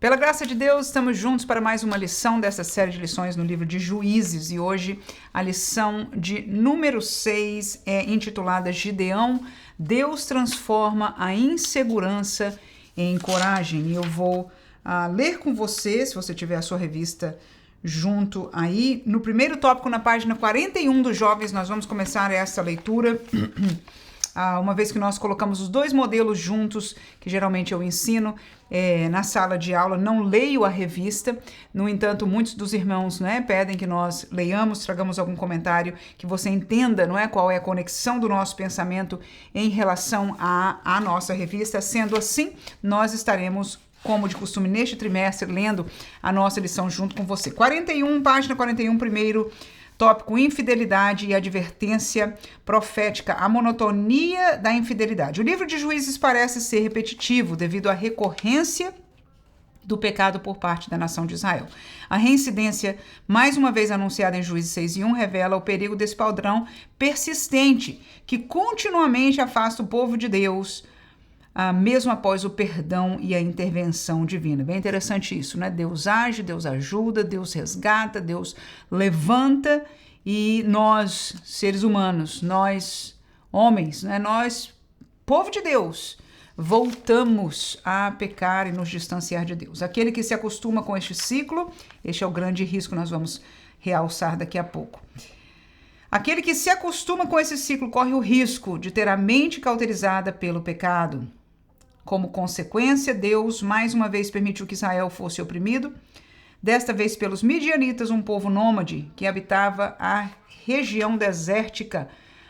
Pela graça de Deus, estamos juntos para mais uma lição dessa série de lições no livro de Juízes. E hoje a lição de número 6 é intitulada Gideão, Deus transforma a insegurança em coragem. E eu vou ler com você, se você tiver a sua revista junto aí. No primeiro tópico, na página 41 dos Jovens, nós vamos começar essa leitura. Uma vez que nós colocamos os dois modelos juntos, que geralmente eu ensino na sala de aula, não leio a revista. No entanto, muitos dos irmãos pedem que nós leiamos, tragamos algum comentário, que você entenda qual é a conexão do nosso pensamento em relação à nossa revista. Sendo assim, nós estaremos, como de costume, neste trimestre, lendo a nossa lição junto com você. Página 41, primeiro tópico, infidelidade e advertência profética, a monotonia da infidelidade. O livro de Juízes parece ser repetitivo devido à recorrência do pecado por parte da nação de Israel. A reincidência, mais uma vez anunciada em Juízes 6:1, revela o perigo desse padrão persistente que continuamente afasta o povo de Deus, mesmo após o perdão e a intervenção divina. Bem interessante isso, né? Deus age, Deus ajuda, Deus resgata, Deus levanta, e nós, seres humanos, nós, homens, nós, povo de Deus, voltamos a pecar e nos distanciar de Deus. Aquele que se acostuma com este ciclo, este é o grande risco, nós vamos realçar daqui a pouco. Aquele que se acostuma com esse ciclo corre o risco de ter a mente cauterizada pelo pecado. Como consequência, Deus mais uma vez permitiu que Israel fosse oprimido, desta vez pelos midianitas, um povo nômade que habitava a região desértica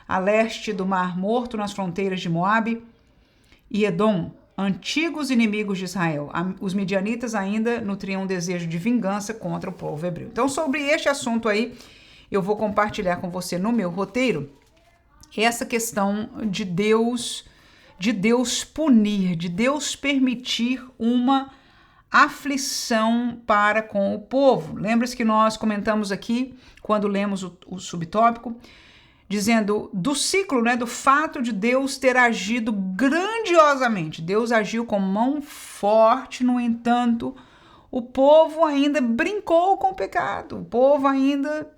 a leste do Mar Morto, nas fronteiras de Moabe e Edom, antigos inimigos de Israel. Os midianitas ainda nutriam um desejo de vingança contra o povo hebreu. Então, sobre este assunto aí, eu vou compartilhar com você no meu roteiro essa questão de Deus punir, de Deus permitir uma aflição para com o povo. Lembra-se que nós comentamos aqui, quando lemos o subtópico, dizendo do ciclo, do fato de Deus ter agido grandiosamente. Deus agiu com mão forte, no entanto, o povo ainda brincou com o pecado, o povo ainda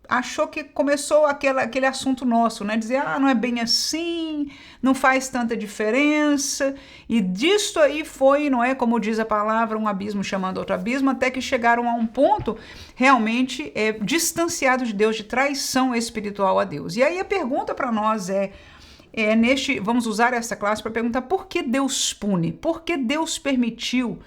achou que começou aquele assunto nosso, dizer, não é bem assim, não faz tanta diferença, e disto aí foi, como diz a palavra, um abismo chamando outro abismo, até que chegaram a um ponto realmente distanciado de Deus, de traição espiritual a Deus. E aí a pergunta para nós vamos usar essa classe para perguntar por que Deus pune, por que Deus permitiu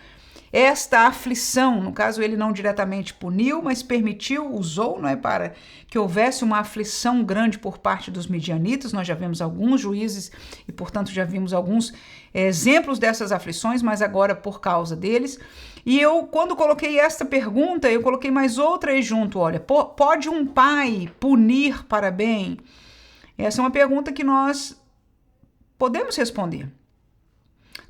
esta aflição. No caso, ele não diretamente puniu, mas permitiu, usou, para que houvesse uma aflição grande por parte dos midianitas. Nós já vimos alguns juízes e, portanto, já vimos alguns exemplos dessas aflições, mas agora por causa deles. E eu, quando coloquei esta pergunta, eu coloquei mais outra aí junto. Olha, pode um pai punir para bem? Essa é uma pergunta que nós podemos responder.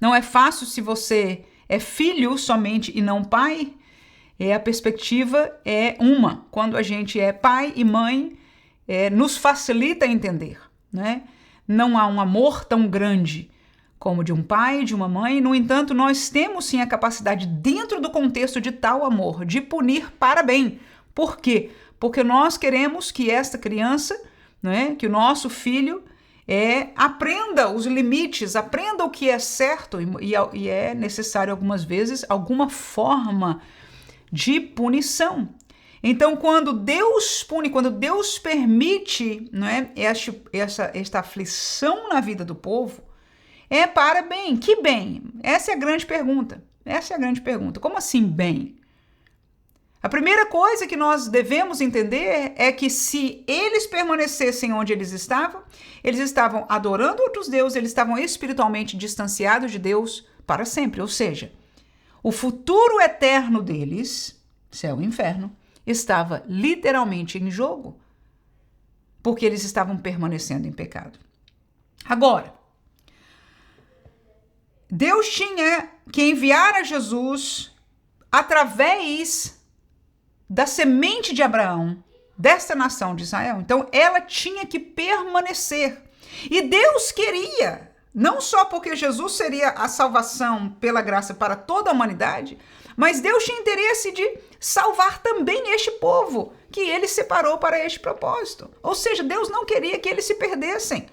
Não é fácil se você é filho somente e não pai. A perspectiva é uma. Quando a gente é pai e mãe, nos facilita entender, Não há um amor tão grande como de um pai e de uma mãe. No entanto, nós temos sim a capacidade, dentro do contexto de tal amor, de punir para bem. Por quê? Porque nós queremos que esta criança, que o nosso filho, aprenda os limites, aprenda o que é certo, e é necessário algumas vezes alguma forma de punição. Então, quando Deus pune, quando Deus permite esta aflição na vida do povo, é para bem. Que bem? Essa é a grande pergunta. Como assim bem? A primeira coisa que nós devemos entender é que se eles permanecessem onde eles estavam adorando outros deuses, eles estavam espiritualmente distanciados de Deus para sempre. Ou seja, o futuro eterno deles, céu e inferno, estava literalmente em jogo, porque eles estavam permanecendo em pecado. Agora, Deus tinha que enviar a Jesus através da semente de Abraão, desta nação de Israel. Então, ela tinha que permanecer. E Deus queria, não só porque Jesus seria a salvação pela graça para toda a humanidade, Mas Deus tinha interesse de salvar também este povo que ele separou para este propósito. Ou seja, Deus não queria que eles se perdessem.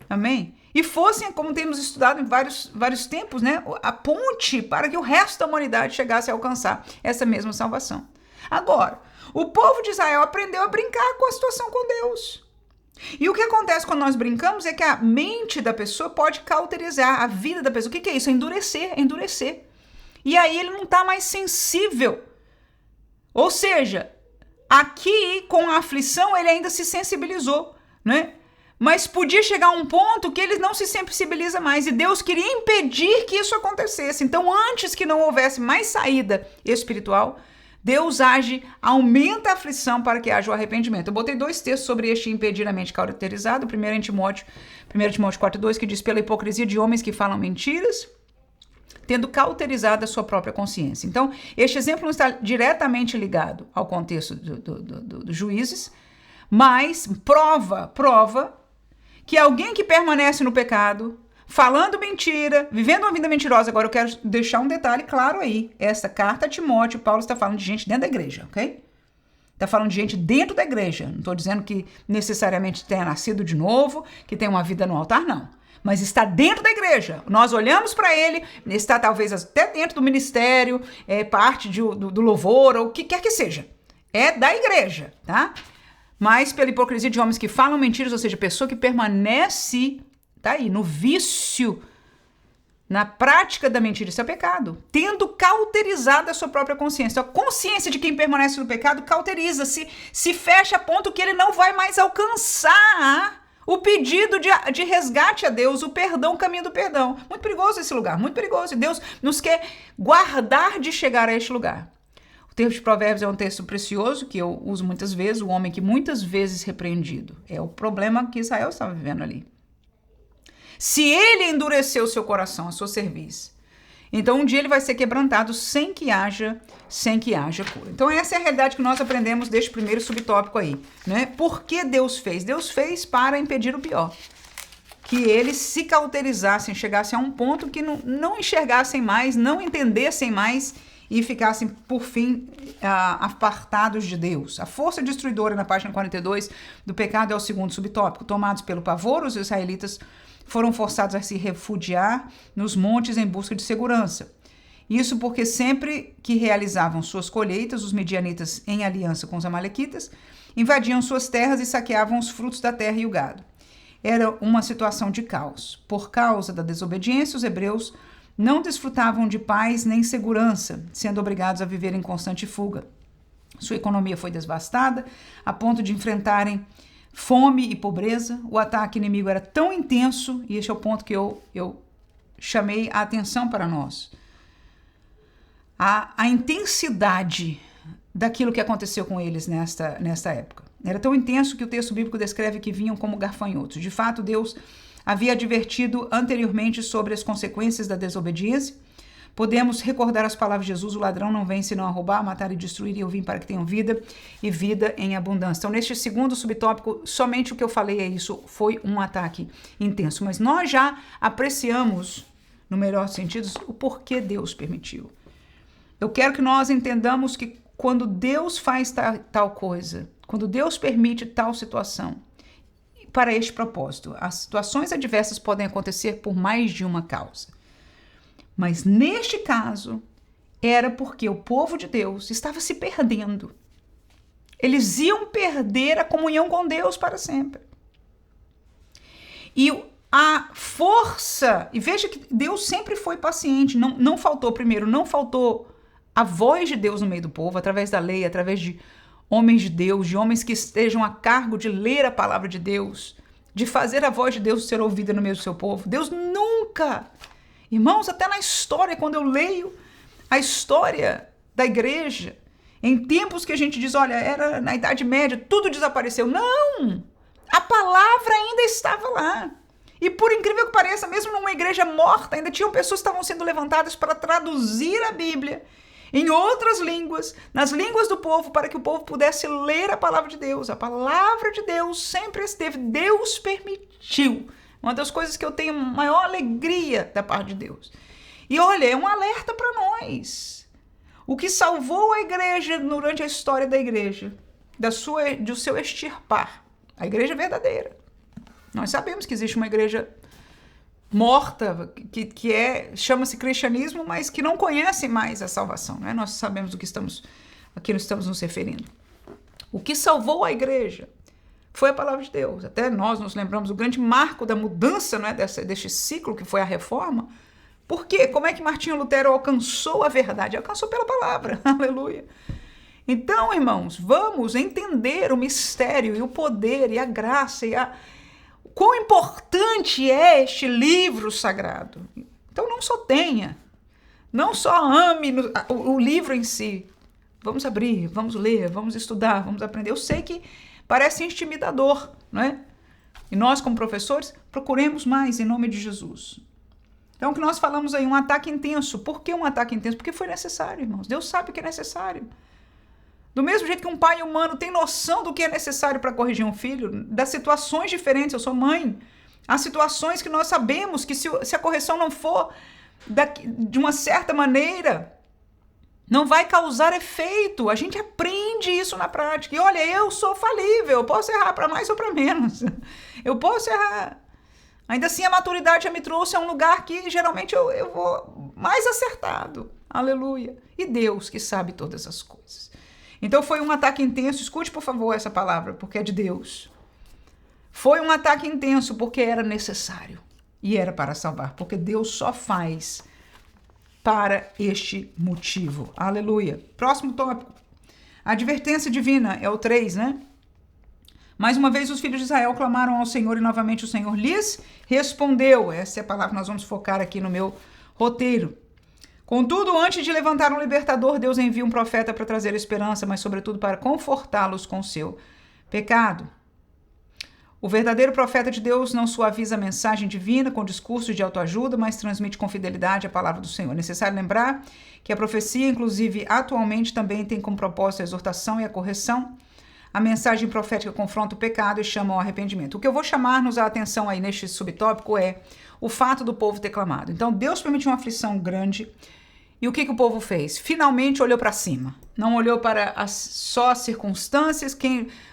Amém? E fossem, como temos estudado em vários tempos, né, a ponte para que o resto da humanidade chegasse a alcançar essa mesma salvação. Agora, o povo de Israel aprendeu a brincar com a situação com Deus. E o que acontece quando nós brincamos é que a mente da pessoa pode cauterizar a vida da pessoa. O que é isso? É endurecer. E aí ele não está mais sensível. Ou seja, aqui com a aflição ele ainda se sensibilizou, né? Mas podia chegar a um ponto que ele não se sensibiliza mais e Deus queria impedir que isso acontecesse. Então, antes que não houvesse mais saída espiritual, Deus age, aumenta a aflição para que haja o arrependimento. Eu botei 2 textos sobre este impedir a mente cauterizada. O primeiro é em Timóteo 4:2, que diz: pela hipocrisia de homens que falam mentiras, tendo cauterizado a sua própria consciência. Então, este exemplo não está diretamente ligado ao contexto do Juízes, mas prova que alguém que permanece no pecado, falando mentira, vivendo uma vida mentirosa. Agora eu quero deixar um detalhe claro aí. Essa carta a Timóteo, Paulo está falando de gente dentro da igreja, ok? Está falando de gente dentro da igreja. Não estou dizendo que necessariamente tenha nascido de novo, que tenha uma vida no altar, não. Mas está dentro da igreja. Nós olhamos para ele, está talvez até dentro do ministério, é parte do louvor, ou o que quer que seja. É da igreja, tá? Mas pela hipocrisia de homens que falam mentiras, ou seja, pessoa que permanece, tá aí, no vício, na prática da mentira, isso é pecado, tendo cauterizado a sua própria consciência. Então, a consciência de quem permanece no pecado cauteriza, se fecha a ponto que ele não vai mais alcançar o pedido de resgate a Deus, o perdão, o caminho do perdão. Muito perigoso esse lugar, muito perigoso. E Deus nos quer guardar de chegar a este lugar. O texto de Provérbios é um texto precioso, que eu uso muitas vezes, o homem que muitas vezes repreendido. É o problema que Israel estava vivendo ali. Se ele endureceu o seu coração a seu serviço, então um dia ele vai ser quebrantado sem que haja cura. Então essa é a realidade que nós aprendemos deste primeiro subtópico aí, né? Por que Deus fez? Deus fez para impedir o pior. Que eles se cauterizassem, chegassem a um ponto que não enxergassem mais, não entendessem mais e ficassem, por fim, apartados de Deus. A força destruidora, na página 42 do pecado, é o segundo subtópico. Tomados pelo pavor, os israelitas foram forçados a se refugiar nos montes em busca de segurança. Isso porque sempre que realizavam suas colheitas, os midianitas, em aliança com os amalequitas, invadiam suas terras e saqueavam os frutos da terra e o gado. Era uma situação de caos. Por causa da desobediência, os hebreus não desfrutavam de paz nem segurança, sendo obrigados a viver em constante fuga. Sua economia foi devastada, a ponto de enfrentarem fome e pobreza. O ataque inimigo era tão intenso, e este é o ponto que eu chamei a atenção para nós. A intensidade daquilo que aconteceu com eles nesta época. Era tão intenso que o texto bíblico descreve que vinham como garfanhotos. De fato, Deus havia advertido anteriormente sobre as consequências da desobediência. Podemos recordar as palavras de Jesus: o ladrão não vem senão a roubar, matar e destruir, e eu vim para que tenham vida e vida em abundância. Então, neste segundo subtópico, somente o que eu falei é isso, foi um ataque intenso. Mas nós já apreciamos, no melhor sentido, o porquê Deus permitiu. Eu quero que nós entendamos que quando Deus faz tal coisa, quando Deus permite tal situação, para este propósito, as situações adversas podem acontecer por mais de uma causa. Mas neste caso, era porque o povo de Deus estava se perdendo. Eles iam perder a comunhão com Deus para sempre. E a força, e veja que Deus sempre foi paciente, não faltou a voz de Deus no meio do povo, através da lei, através de homens de Deus, de homens que estejam a cargo de ler a palavra de Deus, de fazer a voz de Deus ser ouvida no meio do seu povo. Deus nunca, irmãos, até na história, quando eu leio a história da igreja, em tempos que a gente diz, olha, era na Idade Média, tudo desapareceu. Não! A palavra ainda estava lá. E por incrível que pareça, mesmo numa igreja morta, ainda tinham pessoas que estavam sendo levantadas para traduzir a Bíblia em outras línguas, nas línguas do povo, para que o povo pudesse ler a palavra de Deus. A palavra de Deus sempre esteve, Deus permitiu. Uma das coisas que eu tenho maior alegria da parte de Deus. E olha, é um alerta para nós. O que salvou a igreja durante a história da igreja, do seu extirpar, a igreja verdadeira. Nós sabemos que existe uma igreja morta, que chama-se cristianismo, mas que não conhece mais a salvação, né? Nós sabemos a que estamos nos referindo. O que salvou a igreja foi a palavra de Deus. Até nós nos lembramos do grande marco da mudança, né, deste ciclo que foi a reforma. Por quê? Como é que Martinho Lutero alcançou a verdade? Alcançou pela palavra. Aleluia. Então, irmãos, vamos entender o mistério e o poder e a graça e quão importante é este livro sagrado. Então não só tenha, não só ame o livro em si. Vamos abrir, vamos ler, vamos estudar, vamos aprender. Eu sei que parece intimidador, não é? E nós, como professores, procuremos mais em nome de Jesus. Então, o que nós falamos aí, um ataque intenso. Por que um ataque intenso? Porque foi necessário, irmãos. Deus sabe o que é necessário. Do mesmo jeito que um pai humano tem noção do que é necessário para corrigir um filho, das situações diferentes, eu sou mãe, há situações que nós sabemos que se a correção não for de uma certa maneira, não vai causar efeito. A gente aprende isso na prática. E olha, eu sou falível, eu posso errar para mais ou para menos. Eu posso errar. Ainda assim, a maturidade já me trouxe a um lugar que geralmente eu vou mais acertado. Aleluia. E Deus que sabe todas as coisas. Então foi um ataque intenso. Escute, por favor, essa palavra, porque é de Deus. Foi um ataque intenso porque era necessário. E era para salvar, porque Deus só faz para este motivo. Aleluia. Próximo tópico. A advertência divina é o 3, né? Mais uma vez os filhos de Israel clamaram ao Senhor e novamente o Senhor lhes respondeu. Essa é a palavra que nós vamos focar aqui no meu roteiro. Contudo, antes de levantar um libertador, Deus envia um profeta para trazer esperança, mas sobretudo para confortá-los com seu pecado. O verdadeiro profeta de Deus não suaviza a mensagem divina com discursos de autoajuda, mas transmite com fidelidade a palavra do Senhor. É necessário lembrar que a profecia, inclusive atualmente, também tem como propósito a exortação e a correção. A mensagem profética confronta o pecado e chama ao arrependimento. O que eu vou chamar-nos a atenção aí neste subtópico é o fato do povo ter clamado. Então, Deus permitiu uma aflição grande. E o que o povo fez? Finalmente olhou para cima. Não olhou para só as circunstâncias,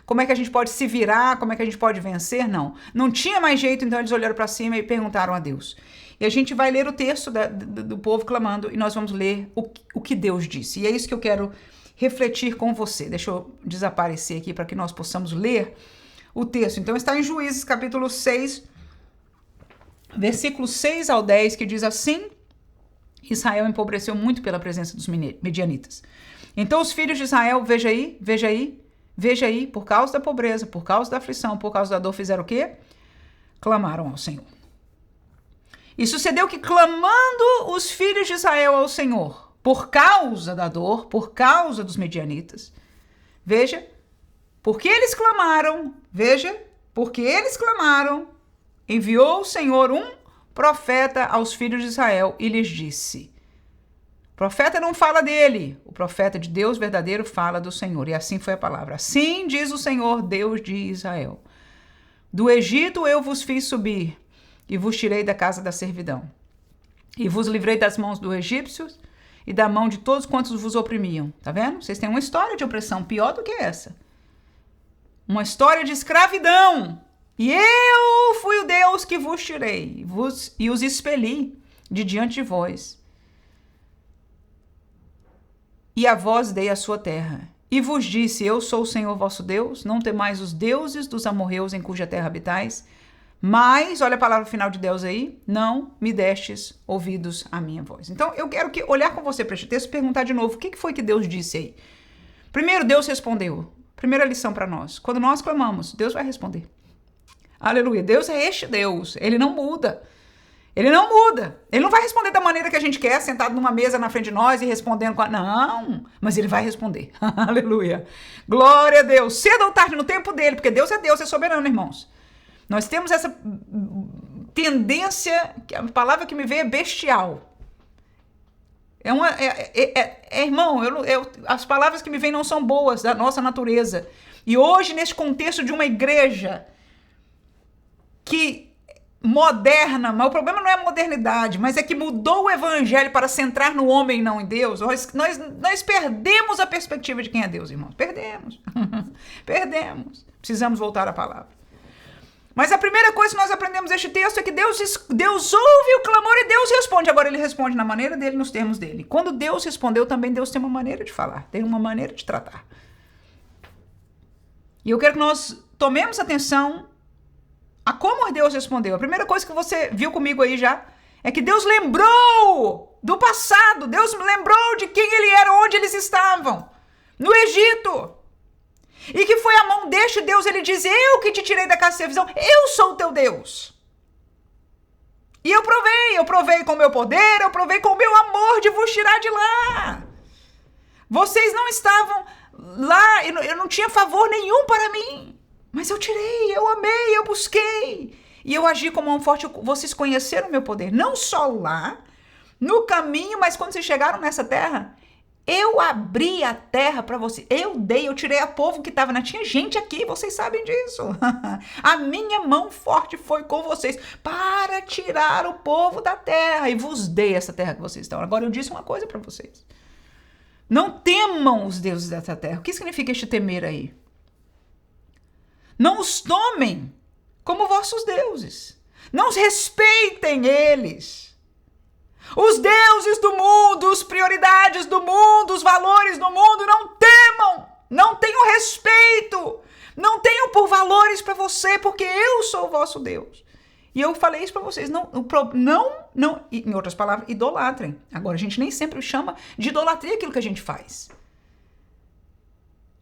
como é que a gente pode se virar, como é que a gente pode vencer, não. Não tinha mais jeito, então eles olharam para cima e perguntaram a Deus. E a gente vai ler o texto do povo clamando e nós vamos ler o que Deus disse. E é isso que eu quero refletir com você. Deixa eu desaparecer aqui para que nós possamos ler o texto. Então está em Juízes capítulo 6, versículos 6 ao 10, que diz assim: Israel empobreceu muito pela presença dos medianitas. Então os filhos de Israel, veja aí, por causa da pobreza, por causa da aflição, por causa da dor, fizeram o quê? Clamaram ao Senhor. E sucedeu que, clamando os filhos de Israel ao Senhor, por causa da dor, por causa dos medianitas, veja, porque eles clamaram, enviou o Senhor um profeta aos filhos de Israel e lhes disse. O profeta não fala dele, o profeta de Deus verdadeiro fala do Senhor. E assim foi a palavra. Assim diz o Senhor, Deus de Israel. Do Egito eu vos fiz subir e vos tirei da casa da servidão. E vos livrei das mãos dos egípcios e da mão de todos quantos vos oprimiam. Tá vendo? Vocês têm uma história de opressão pior do que essa. Uma história de escravidão. E eu fui o Deus que vos tirei e os expeli de diante de vós. E a vós dei a sua terra. E vos disse, eu sou o Senhor vosso Deus, não temais os deuses dos amorreus em cuja terra habitais. Mas, olha a palavra final de Deus aí, não me destes ouvidos à minha voz. Então, eu quero olhar com você para este texto e perguntar de novo, o que foi que Deus disse aí? Primeiro, Deus respondeu. Primeira lição para nós. Quando nós clamamos, Deus vai responder. Aleluia. Deus é este Deus. Ele não muda. Ele não muda. Ele não vai responder da maneira que a gente quer, sentado numa mesa na frente de nós e respondendo com Não, mas ele vai responder. Aleluia. Glória a Deus. Cedo ou tarde, no tempo dele, porque Deus, é soberano, irmãos. Nós temos essa tendência, a palavra que me veio é bestial. Irmão, as palavras que me vêm não são boas da nossa natureza. E hoje, nesse contexto de uma igreja que moderna, mas o problema não é a modernidade, mas é que mudou o evangelho para centrar no homem e não em Deus. Nós perdemos a perspectiva de quem é Deus, irmãos. Perdemos. Perdemos. Precisamos voltar à palavra. Mas a primeira coisa que nós aprendemos neste texto é que Deus ouve o clamor e Deus responde. Agora ele responde na maneira dele, nos termos dele. Quando Deus respondeu, também Deus tem uma maneira de falar, tem uma maneira de tratar. E eu quero que nós tomemos atenção a como Deus respondeu. A primeira coisa que você viu comigo aí já é que Deus lembrou do passado. Deus lembrou de quem ele era, onde eles estavam. No Egito. E que foi a mão deste Deus, ele diz, eu que te tirei da casa de servidão, eu sou o teu Deus. E eu provei com o meu poder, eu provei com o meu amor de vos tirar de lá. Vocês não estavam lá, eu não tinha favor nenhum para mim. Mas eu tirei, eu amei, eu busquei. E eu agi como um forte. Vocês conheceram o meu poder. Não só lá, no caminho, mas quando vocês chegaram nessa terra, eu abri a terra para vocês. Eu tirei a povo que estava. Tinha gente aqui, vocês sabem disso. A minha mão forte foi com vocês para tirar o povo da terra. E vos dei essa terra que vocês estão. Agora eu disse uma coisa para vocês. Não temam os deuses dessa terra. O que significa este temer aí? Não os tomem como vossos deuses. Não os respeitem eles. Os deuses do mundo, as prioridades do mundo, os valores do mundo, não temam. Não tenham respeito. Não tenham por valores para você, porque eu sou o vosso Deus. E eu falei isso para vocês. Não, em outras palavras, idolatrem. Agora, a gente nem sempre chama de idolatria aquilo que a gente faz.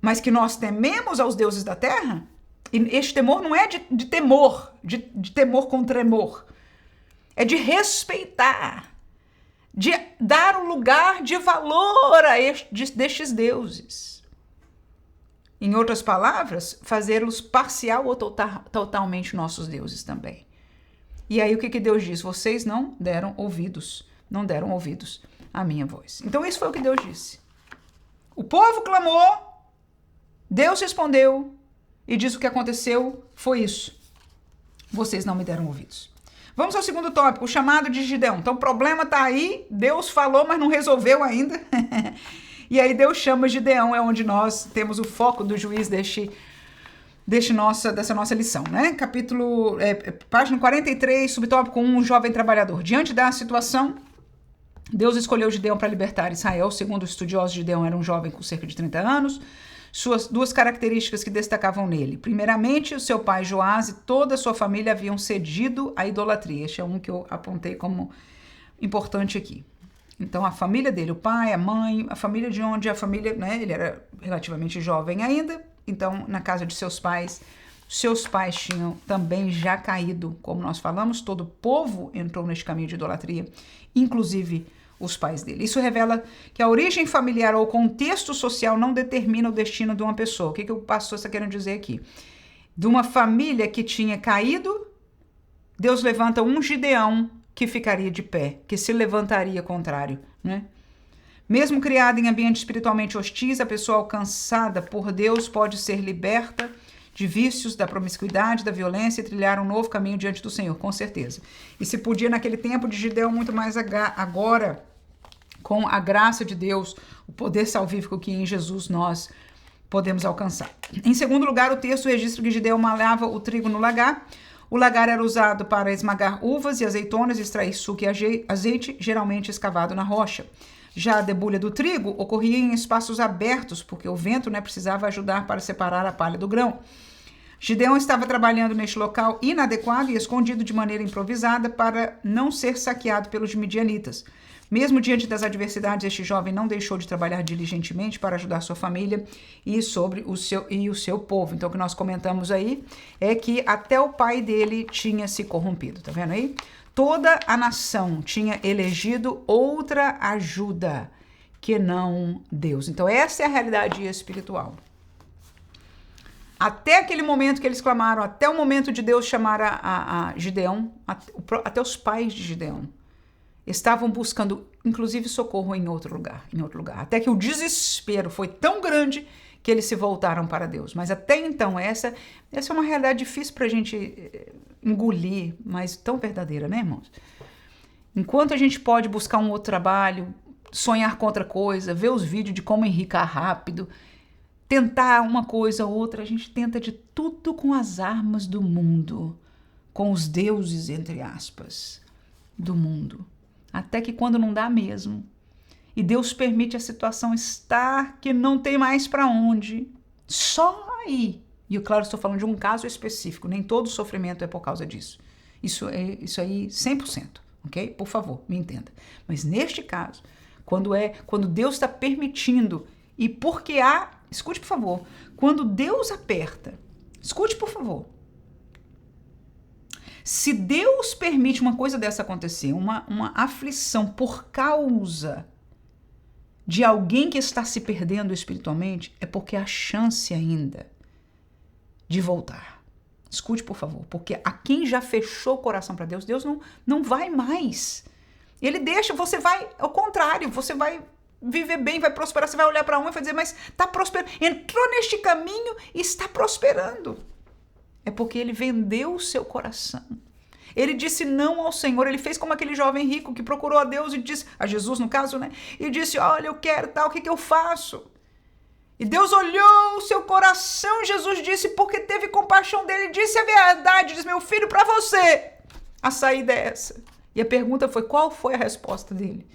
Mas que nós tememos aos deuses da terra. E este temor não é de temor, de temor com tremor. É de respeitar, de dar um lugar de valor a destes deuses. Em outras palavras, fazê-los parcial ou totalmente nossos deuses também. E aí o que Deus diz? Vocês não deram ouvidos à minha voz. Então isso foi o que Deus disse. O povo clamou, Deus respondeu, e diz o que aconteceu foi isso. Vocês não me deram ouvidos. Vamos ao segundo tópico, o chamado de Gideão. Então o problema está aí, Deus falou, mas não resolveu ainda. E aí Deus chama Gideão, é onde nós temos o foco do juiz dessa nossa lição, né? Página 43, subtópico 1, jovem trabalhador. Diante da situação, Deus escolheu Gideão para libertar Israel. Segundo os estudiosos, Gideão era um jovem com cerca de 30 anos. Suas duas características que destacavam nele. Primeiramente, o seu pai Joás e toda a sua família haviam cedido à idolatria. Este é um que eu apontei como importante aqui. Então, a família dele, o pai, a mãe, a família de onde né, ele era relativamente jovem ainda. Então, na casa de seus pais tinham também já caído, como nós falamos, todo o povo entrou neste caminho de idolatria, inclusive os pais dele. Isso revela que a origem familiar ou o contexto social não determina o destino de uma pessoa. O que o pastor está querendo dizer aqui? De uma família que tinha caído, Deus levanta um Gideão que ficaria de pé, que se levantaria contrário, né? Mesmo criada em ambientes espiritualmente hostis, a pessoa alcançada por Deus pode ser liberta de vícios, da promiscuidade, da violência e trilhar um novo caminho diante do Senhor, com certeza. E se podia naquele tempo de Gideão, muito mais agora, com a graça de Deus, o poder salvífico que em Jesus nós podemos alcançar. Em segundo lugar, o texto registra que Gideão malhava o trigo no lagar. O lagar era usado para esmagar uvas e azeitonas, extrair suco e azeite, geralmente escavado na rocha. Já a debulha do trigo ocorria em espaços abertos, porque o vento precisava ajudar para separar a palha do grão. Gideão estava trabalhando neste local inadequado e escondido de maneira improvisada para não ser saqueado pelos midianitas. Mesmo diante das adversidades, este jovem não deixou de trabalhar diligentemente para ajudar sua família e o seu povo. Então, o que nós comentamos aí é que até o pai dele tinha se corrompido. Tá vendo aí? Toda a nação tinha elegido outra ajuda que não Deus. Então, essa é a realidade espiritual. Até aquele momento que eles clamaram, até o momento de Deus chamar a Gideão, até os pais de Gideão estavam buscando, inclusive, socorro em outro lugar. Até que o desespero foi tão grande que eles se voltaram para Deus. Mas até então, essa é uma realidade difícil para a gente engolir, mas tão verdadeira, né, irmãos? Enquanto a gente pode buscar um outro trabalho, sonhar com outra coisa, ver os vídeos de como enricar rápido, tentar uma coisa ou outra, a gente tenta de tudo com as armas do mundo, com os deuses, entre aspas, do mundo. Até que quando não dá mesmo, e Deus permite a situação estar que não tem mais para onde, só aí. E claro, estou falando de um caso específico, nem todo sofrimento é por causa disso. Isso aí 100%, ok? Por favor, me entenda. Mas neste caso, quando Deus está permitindo, e porque escute por favor, quando Deus aperta, escute por favor, se Deus permite uma coisa dessa acontecer, uma aflição por causa de alguém que está se perdendo espiritualmente, é porque há chance ainda de voltar. Escute, por favor, porque a quem já fechou o coração para Deus, Deus não vai mais. Ele deixa, você vai, ao contrário, você vai viver bem, vai prosperar, você vai olhar para um e vai dizer, mas está prosperando, entrou neste caminho e está prosperando. É porque ele vendeu o seu coração. Ele disse não ao Senhor, ele fez como aquele jovem rico que procurou a Deus e disse, a Jesus no caso, né? E disse, olha, eu quero tal, o que eu faço? E Deus olhou o seu coração, Jesus disse, porque teve compaixão dele, disse a verdade, diz, meu filho, para você, a saída é essa. E a pergunta foi, qual foi a resposta dele?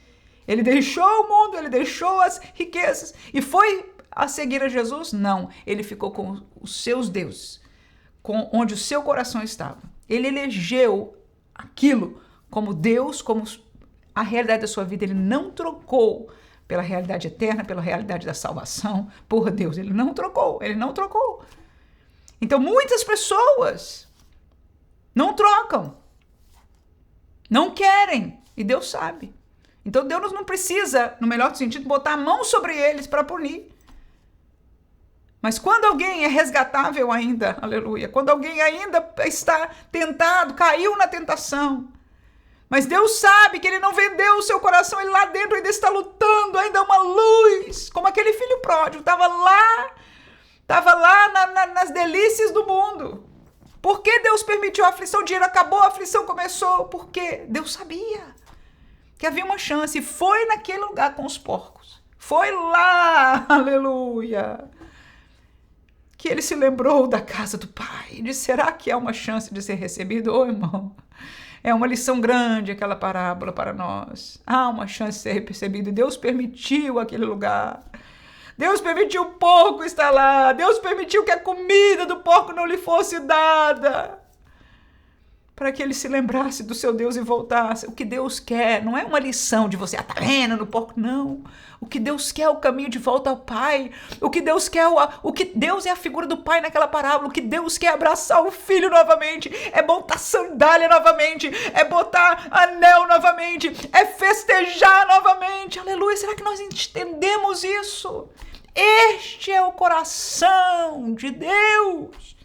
Ele deixou o mundo, ele deixou as riquezas e foi a seguir a Jesus? Não, ele ficou com os seus deuses, onde o seu coração estava. Ele elegeu aquilo como Deus, como a realidade da sua vida. Ele não trocou pela realidade eterna, pela realidade da salvação, por Deus. Ele não trocou. Então, muitas pessoas não trocam, não querem, e Deus sabe. Então, Deus não precisa, no melhor sentido, botar a mão sobre eles para punir. Mas quando alguém é resgatável ainda, aleluia, quando alguém ainda está tentado, caiu na tentação, mas Deus sabe que ele não vendeu o seu coração, ele lá dentro ainda está lutando, ainda é uma luz, como aquele filho pródigo, estava lá nas delícias do mundo. Por que Deus permitiu a aflição? O dinheiro acabou, a aflição começou, porque Deus sabia que havia uma chance, e foi naquele lugar com os porcos, foi lá, aleluia, que ele se lembrou da casa do pai e disse, será que há uma chance de ser recebido? Ô, irmão, é uma lição grande aquela parábola para nós. Há uma chance de ser recebido e Deus permitiu aquele lugar. Deus permitiu o porco estar lá. Deus permitiu que a comida do porco não lhe fosse dada, para que ele se lembrasse do seu Deus e voltasse. O que Deus quer não é uma lição de você, tá vendo no porco, não. O que Deus quer é o caminho de volta ao Pai. O que Deus quer, o que Deus é a figura do Pai naquela parábola. O que Deus quer é abraçar o filho novamente, é botar sandália novamente, é botar anel novamente, é festejar novamente. Aleluia, será que nós entendemos isso? Este é o coração de Deus.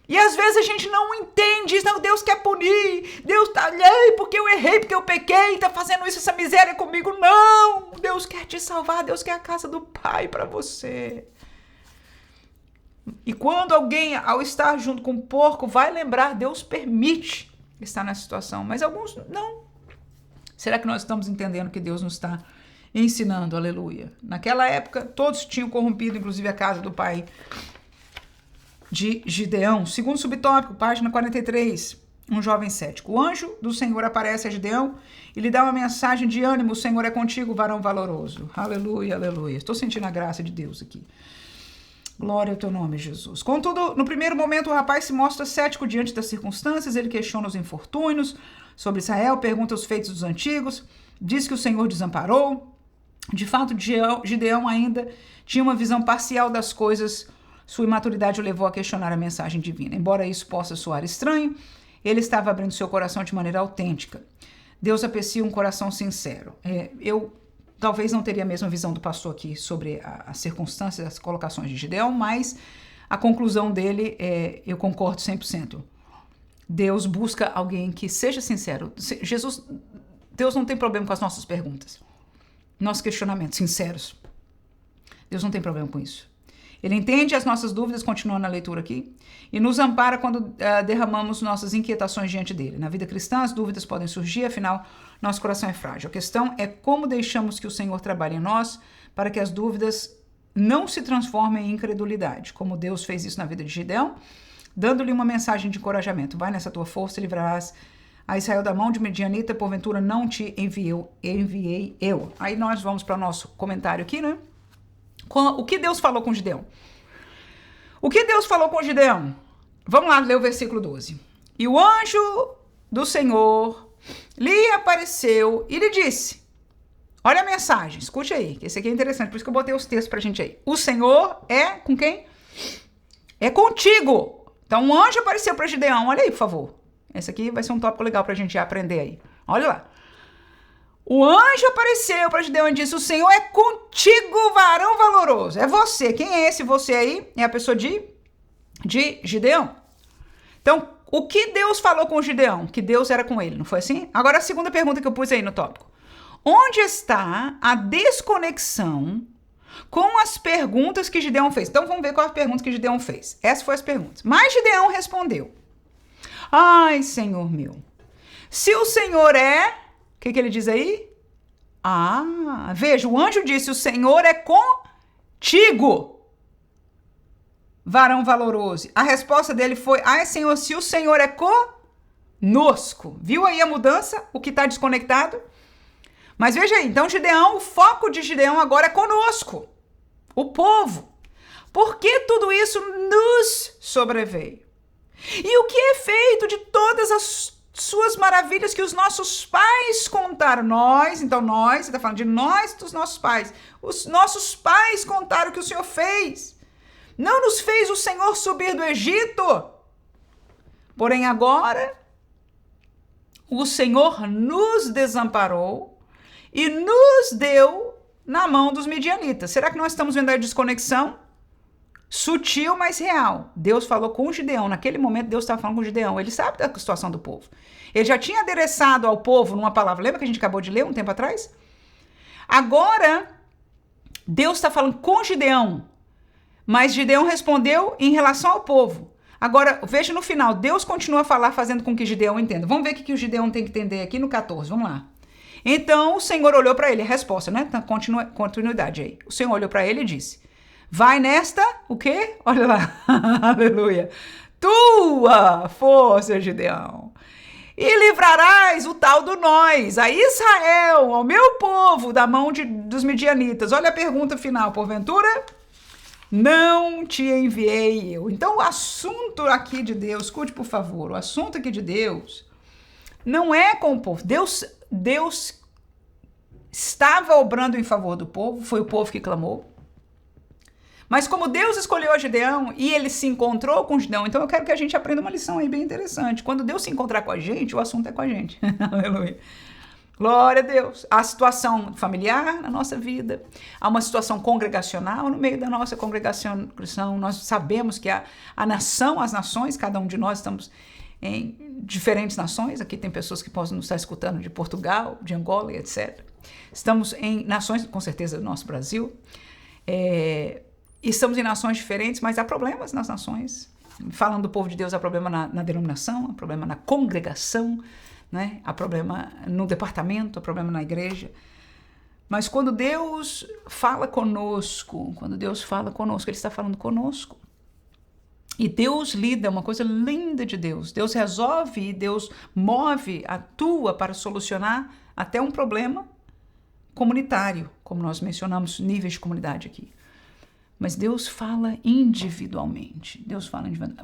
E às vezes a gente não entende, não, Deus quer punir, Deus tá ali porque eu errei, porque eu pequei, tá fazendo isso, essa miséria comigo. Não, Deus quer te salvar, Deus quer a casa do Pai para você. E quando alguém, ao estar junto com o porco, vai lembrar, Deus permite estar nessa situação, mas alguns não. Será que nós estamos entendendo que Deus nos está ensinando? Aleluia. Naquela época, todos tinham corrompido, inclusive a casa do pai de Gideão. Segundo subtópico, página 43, um jovem cético. O anjo do Senhor aparece a Gideão e lhe dá uma mensagem de ânimo: o Senhor é contigo, varão valoroso. Aleluia, aleluia. Estou sentindo a graça de Deus aqui. Glória ao teu nome, Jesus. Contudo, no primeiro momento, o rapaz se mostra cético diante das circunstâncias. Ele questiona os infortúnios sobre Israel, pergunta os feitos dos antigos, diz que o Senhor desamparou. De fato, Gideão ainda tinha uma visão parcial das coisas. Sua imaturidade o levou a questionar a mensagem divina. Embora isso possa soar estranho, ele estava abrindo seu coração de maneira autêntica. Deus aprecia um coração sincero. Eu talvez não teria a mesma visão do pastor aqui sobre as circunstâncias, as colocações de Gideão, mas a conclusão dele, eu concordo 100%. Deus busca alguém que seja sincero. Deus não tem problema com as nossas perguntas, nossos questionamentos sinceros. Deus não tem problema com isso. Ele entende as nossas dúvidas, continuando na leitura aqui, e nos ampara quando derramamos nossas inquietações diante dele. Na vida cristã, as dúvidas podem surgir, afinal, nosso coração é frágil. A questão é como deixamos que o Senhor trabalhe em nós para que as dúvidas não se transformem em incredulidade, como Deus fez isso na vida de Gideão, dando-lhe uma mensagem de encorajamento. Vai nessa tua força e livrarás a Israel da mão de Midianita, porventura não te enviei eu. Aí nós vamos para o nosso comentário aqui, né? O que Deus falou com Gideão? O que Deus falou com Gideão? Vamos lá ler o versículo 12. E o anjo do Senhor lhe apareceu e lhe disse, olha a mensagem, escute aí, que esse aqui é interessante, por isso que eu botei os textos pra gente aí. O Senhor é com quem? É contigo. Então um anjo apareceu para Gideão, olha aí, por favor. Esse aqui vai ser um tópico legal pra gente aprender aí. Olha lá. O anjo apareceu para Gideão e disse, o Senhor é contigo, varão valoroso. É você. Quem é esse você aí? É a pessoa de Gideão. Então, o que Deus falou com Gideão? Que Deus era com ele, não foi assim? Agora a segunda pergunta que eu pus aí no tópico. Onde está a desconexão com as perguntas que Gideão fez? Então vamos ver qual a pergunta que Gideão fez. Essas foram as perguntas. Mas Gideão respondeu. Ai, Senhor meu, se o Senhor é... O que ele diz aí? Veja, o anjo disse, o Senhor é contigo, varão valoroso. A resposta dele foi, ai, Senhor, se o Senhor é conosco. Viu aí a mudança? O que está desconectado? Mas veja aí, então Gideão, o foco de Gideão agora é conosco, o povo. Por que tudo isso nos sobreveio? E o que é feito de todas as suas maravilhas que os nossos pais contaram? Nós, você está falando de nós, dos nossos pais. Os nossos pais contaram o que o Senhor fez. Não nos fez o Senhor subir do Egito. Porém agora, o Senhor nos desamparou e nos deu na mão dos midianitas. Será que nós estamos vendo a desconexão? Sutil, mas real. Deus falou com Gideão. Naquele momento, Deus estava falando com Gideão. Ele sabe da situação do povo. Ele já tinha adereçado ao povo numa palavra. Lembra que a gente acabou de ler um tempo atrás? Agora, Deus está falando com Gideão. Mas Gideão respondeu em relação ao povo. Agora, veja no final. Deus continua a falar, fazendo com que Gideão entenda. Vamos ver o que o Gideão tem que entender aqui no 14. Vamos lá. Então, o Senhor olhou para ele. A resposta, né? Então, continuidade aí. O Senhor olhou para ele e disse... Vai nesta, o quê? Olha lá, aleluia, tua força, Gideão, e livrarás o tal do nós, a Israel, ao meu povo, da mão dos midianitas. Olha a pergunta final, porventura, não te enviei eu. Então o assunto aqui de Deus, escute por favor, o assunto aqui de Deus não é com o povo. Deus estava obrando em favor do povo, foi o povo que clamou. Mas como Deus escolheu a Gideão e ele se encontrou com Gideão, então eu quero que a gente aprenda uma lição aí bem interessante. Quando Deus se encontrar com a gente, o assunto é com a gente. Aleluia. Glória a Deus. Há situação familiar na nossa vida, há uma situação congregacional no meio da nossa congregação. Nós sabemos que a nação, as nações, cada um de nós estamos em diferentes nações. Aqui tem pessoas que possam nos estar escutando de Portugal, de Angola e etc. Estamos em nações, com certeza, do nosso Brasil. Estamos em nações diferentes, mas há problemas nas nações. Falando do povo de Deus, há problema na denominação, há problema na congregação, né? Há problema no departamento, há problema na igreja. Mas quando Deus fala conosco, Ele está falando conosco. E Deus lida, uma coisa linda de Deus. Deus resolve e Deus move, atua para solucionar até um problema comunitário, como nós mencionamos, níveis de comunidade aqui. Mas Deus fala individualmente.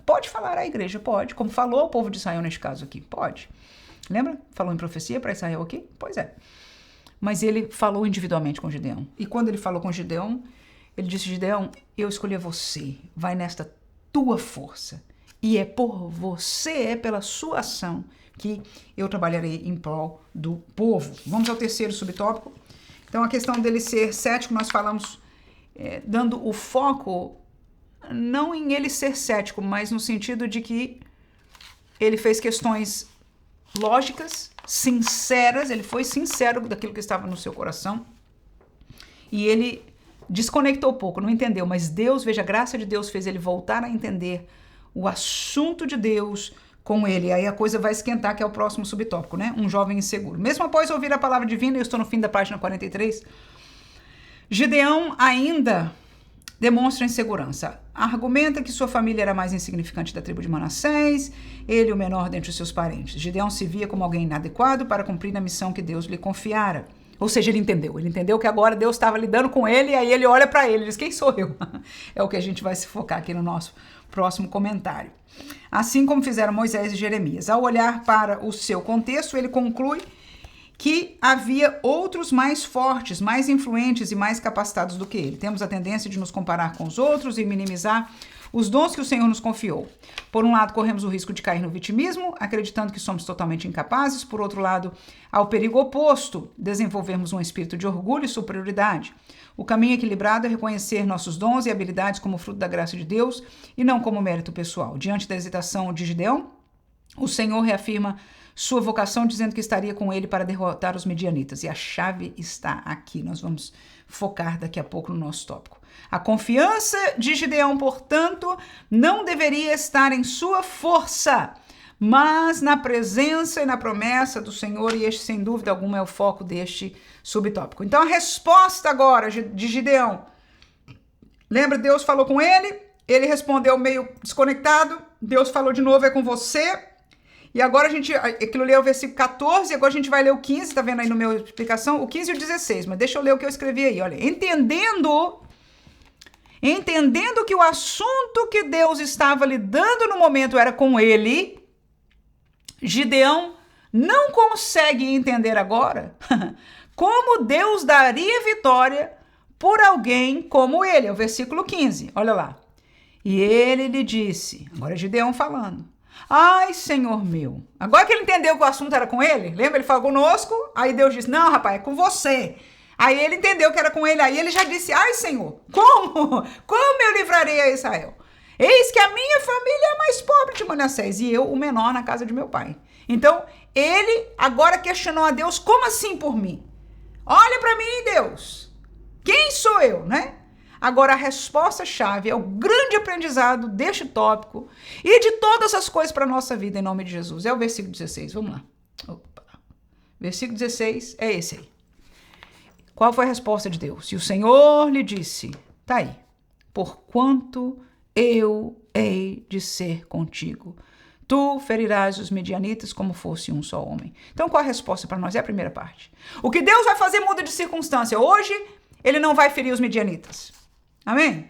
Pode falar à igreja? Pode. Como falou ao povo de Israel neste caso aqui? Pode. Lembra? Falou em profecia para Israel aqui? Pois é. Mas ele falou individualmente com Gideão. E quando ele falou com Gideão, ele disse, Gideão, eu escolhi você. Vai nesta tua força. E é por você, é pela sua ação que eu trabalharei em prol do povo. Vamos ao terceiro subtópico. Então, a questão dele ser cético, nós falamos... dando o foco não em ele ser cético, mas no sentido de que ele fez questões lógicas, sinceras, ele foi sincero daquilo que estava no seu coração e ele desconectou um pouco, não entendeu, mas Deus, veja, a graça de Deus fez ele voltar a entender o assunto de Deus com ele. Aí a coisa vai esquentar, que é o próximo subtópico, né? Um jovem inseguro. Mesmo após ouvir a palavra divina, eu estou no fim da página 43, Gideão ainda demonstra insegurança. Argumenta que sua família era mais insignificante da tribo de Manassés, ele o menor dentre os seus parentes. Gideão se via como alguém inadequado para cumprir a missão que Deus lhe confiara. Ou seja, ele entendeu que agora Deus estava lidando com ele, e aí ele olha para ele e diz, quem sou eu? É o que a gente vai se focar aqui no nosso próximo comentário. Assim como fizeram Moisés e Jeremias. Ao olhar para o seu contexto, ele conclui que havia outros mais fortes, mais influentes e mais capacitados do que ele. Temos a tendência de nos comparar com os outros e minimizar os dons que o Senhor nos confiou. Por um lado, corremos o risco de cair no vitimismo, acreditando que somos totalmente incapazes. Por outro lado, há o perigo oposto, desenvolvermos um espírito de orgulho e superioridade. O caminho equilibrado é reconhecer nossos dons e habilidades como fruto da graça de Deus e não como mérito pessoal. Diante da hesitação de Gideão, o Senhor reafirma sua vocação, dizendo que estaria com ele para derrotar os medianitas. E a chave está aqui. Nós vamos focar daqui a pouco no nosso tópico. A confiança de Gideão, portanto, não deveria estar em sua força, mas na presença e na promessa do Senhor, e este, sem dúvida alguma, é o foco deste subtópico. Então, a resposta agora de Gideão. Lembra, Deus falou com ele respondeu meio desconectado, Deus falou de novo, é com você. E agora aquilo ali é o versículo 14, agora a gente vai ler o 15, tá vendo aí no meu explicação? O 15 e o 16, mas deixa eu ler o que eu escrevi aí, olha. Entendendo que o assunto que Deus estava lidando no momento era com ele, Gideão não consegue entender agora como Deus daria vitória por alguém como ele. É o versículo 15, olha lá. E ele lhe disse, agora é Gideão falando, ai, Senhor meu. Agora que ele entendeu que o assunto era com ele, lembra? Ele falou conosco, aí Deus disse, não, rapaz, é com você. Aí ele entendeu que era com ele, aí ele já disse, ai, Senhor, como? Como eu livrarei a Israel? Eis que a minha família é mais pobre de Manassés e eu, o menor, na casa de meu pai. Então, ele agora questionou a Deus, como assim por mim? Olha para mim, Deus. Quem sou eu, né? Agora, a resposta-chave é o grande aprendizado deste tópico e de todas as coisas para a nossa vida, em nome de Jesus. É o versículo 16, vamos lá. Opa. Versículo 16 é esse aí. Qual foi a resposta de Deus? E o Senhor lhe disse, tá aí, porquanto eu hei de ser contigo. Tu ferirás os medianitas como fosse um só homem. Então, qual a resposta para nós? É a primeira parte. O que Deus vai fazer muda de circunstância. Hoje, ele não vai ferir os medianitas. Amém?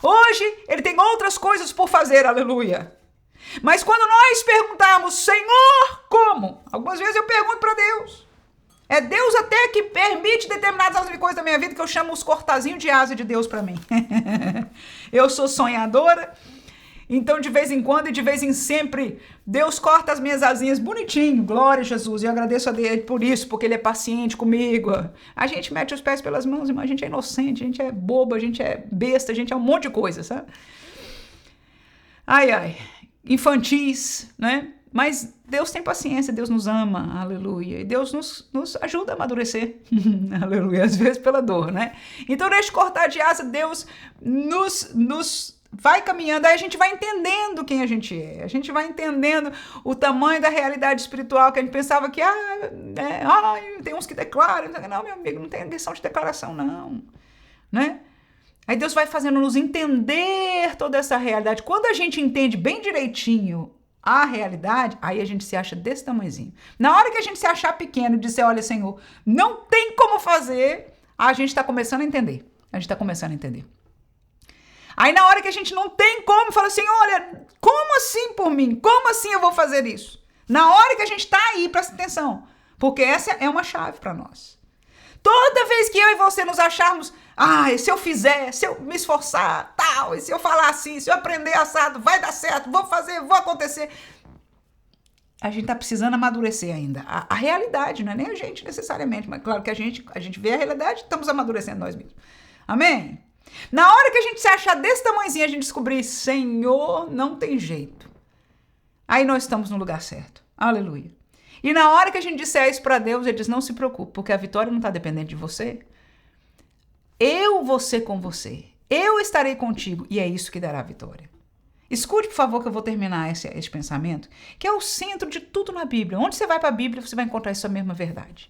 Hoje, ele tem outras coisas por fazer, aleluia. Mas quando nós perguntarmos, Senhor, como? Algumas vezes eu pergunto para Deus. É Deus até que permite determinadas coisas da minha vida que eu chamo os cortazinhos de asa de Deus para mim. Eu sou sonhadora, então de vez em quando e de vez em sempre, Deus corta as minhas asinhas bonitinho, glória a Jesus, e eu agradeço a Deus por isso, porque Ele é paciente comigo. A gente mete os pés pelas mãos, irmão, a gente é inocente, a gente é boba, a gente é besta, a gente é um monte de coisa, sabe? Ai, ai, infantis, né? Mas Deus tem paciência, Deus nos ama, aleluia. E Deus nos ajuda a amadurecer, aleluia, às vezes pela dor, né? Então, neste cortar de asa, Deus nos vai caminhando, aí a gente vai entendendo quem a gente é. A gente vai entendendo o tamanho da realidade espiritual, que a gente pensava que, tem uns que declaram. Não, meu amigo, não tem questão de declaração, não, né? Aí Deus vai fazendo nos entender toda essa realidade. Quando a gente entende bem direitinho a realidade, aí a gente se acha desse tamanhozinho. Na hora que a gente se achar pequeno e disser, olha, Senhor, não tem como fazer, a gente está começando a entender. A gente está começando a entender. Aí na hora que a gente não tem como, fala assim, olha, como assim por mim? Como assim eu vou fazer isso? Na hora que a gente está aí, presta atenção, porque essa é uma chave para nós. Toda vez que eu e você nos acharmos, se eu fizer, se eu me esforçar, tal, e se eu falar assim, se eu aprender assado, vai dar certo, vou fazer, vou acontecer. A gente está precisando amadurecer ainda. A realidade, não é nem a gente necessariamente, mas claro que a gente vê a realidade, estamos amadurecendo nós mesmos. Amém? Na hora que a gente se achar desse tamanhozinho, a gente descobrir, Senhor, não tem jeito. Aí nós estamos no lugar certo. Aleluia. E na hora que a gente disser isso para Deus, ele diz, não se preocupe, porque a vitória não está dependente de você. Eu vou ser com você. Eu estarei contigo. E é isso que dará a vitória. Escute, por favor, que eu vou terminar esse pensamento, que é o centro de tudo na Bíblia. Onde você vai para a Bíblia, você vai encontrar essa mesma verdade.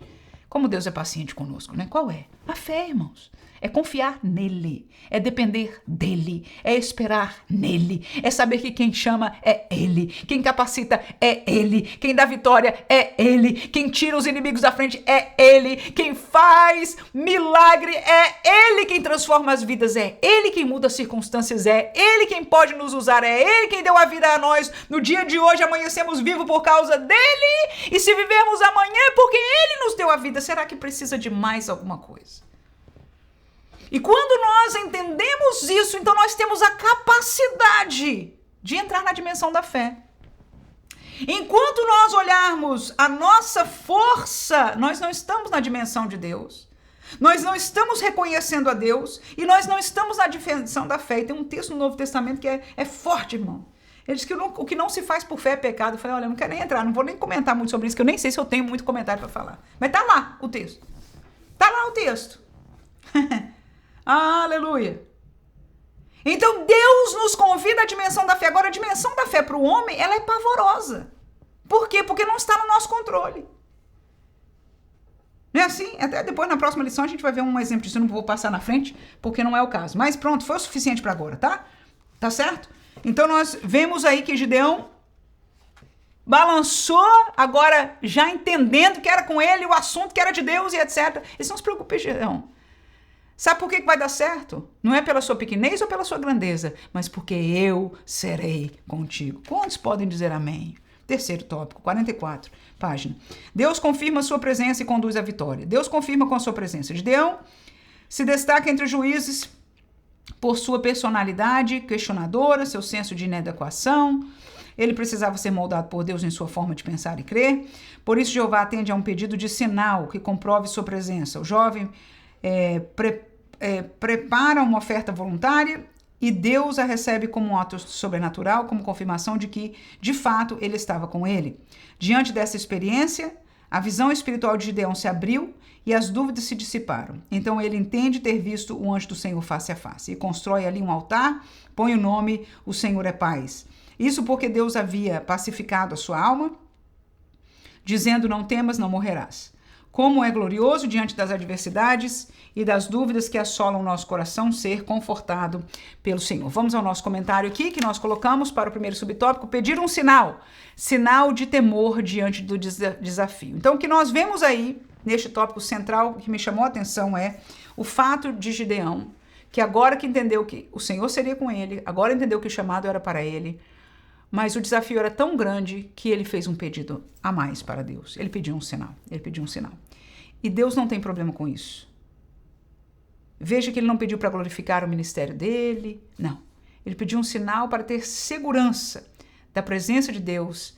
Como Deus é paciente conosco, né? Qual é? A fé, irmãos. É confiar nele, é depender dele, é esperar nele, é saber que quem chama é ele, quem capacita é ele, quem dá vitória é ele, quem tira os inimigos da frente é ele, quem faz milagre é ele, quem transforma as vidas é ele, quem muda as circunstâncias é ele, quem pode nos usar é ele, quem deu a vida a nós no dia de hoje, amanhecemos vivos por causa dele, e se vivermos amanhã é porque ele nos deu a vida. Será que precisa de mais alguma coisa? E quando nós entendemos isso, então nós temos a capacidade de entrar na dimensão da fé. Enquanto nós olharmos a nossa força, nós não estamos na dimensão de Deus. Nós não estamos reconhecendo a Deus e nós não estamos na dimensão da fé. E tem um texto no Novo Testamento que é forte, irmão. Ele diz que o que não se faz por fé é pecado. Eu falei, olha, eu não quero nem entrar, não vou nem comentar muito sobre isso, que eu nem sei se eu tenho muito comentário para falar. Mas tá lá o texto. Tá lá o texto. Aleluia. Então Deus nos convida à dimensão da fé. Agora, a dimensão da fé para o homem, ela é pavorosa. Por quê? Porque não está no nosso controle. Não é assim? Até depois, na próxima lição, a gente vai ver um exemplo disso. Eu não vou passar na frente, porque não é o caso. Mas pronto, foi o suficiente para agora, tá? Tá certo? Então nós vemos aí que Gideão balançou, agora já entendendo que era com ele, o assunto que era de Deus e etc. Isso não se preocupe, Gideão. Sabe por que vai dar certo? Não é pela sua pequenez ou pela sua grandeza, mas porque eu serei contigo. Quantos podem dizer amém? Terceiro tópico, 44, página. Deus confirma a sua presença e conduz à vitória. Deus confirma com a sua presença. Gideão se destaca entre os juízes por sua personalidade questionadora, seu senso de inadequação. Ele precisava ser moldado por Deus em sua forma de pensar e crer. Por isso, Jeová atende a um pedido de sinal que comprove sua presença. O jovem prepara uma oferta voluntária e Deus a recebe como um ato sobrenatural, como confirmação de que, de fato, ele estava com ele. Diante dessa experiência, a visão espiritual de Gideão se abriu e as dúvidas se dissiparam. Então ele entende ter visto o anjo do Senhor face a face e constrói ali um altar, põe o nome O Senhor é Paz. Isso porque Deus havia pacificado a sua alma, dizendo: não temas, não morrerás. Como é glorioso diante das adversidades e das dúvidas que assolam o nosso coração ser confortado pelo Senhor. Vamos ao nosso comentário aqui, que nós colocamos para o primeiro subtópico: pedir um sinal. Sinal de temor diante do desafio. Então, o que nós vemos aí, neste tópico central, que me chamou a atenção é o fato de Gideão, que agora que entendeu que o Senhor seria com ele, agora entendeu que o chamado era para ele, mas o desafio era tão grande que ele fez um pedido a mais para Deus. Ele pediu um sinal. E Deus não tem problema com isso. Veja que ele não pediu para glorificar o ministério dele, não. Ele pediu um sinal para ter segurança da presença de Deus,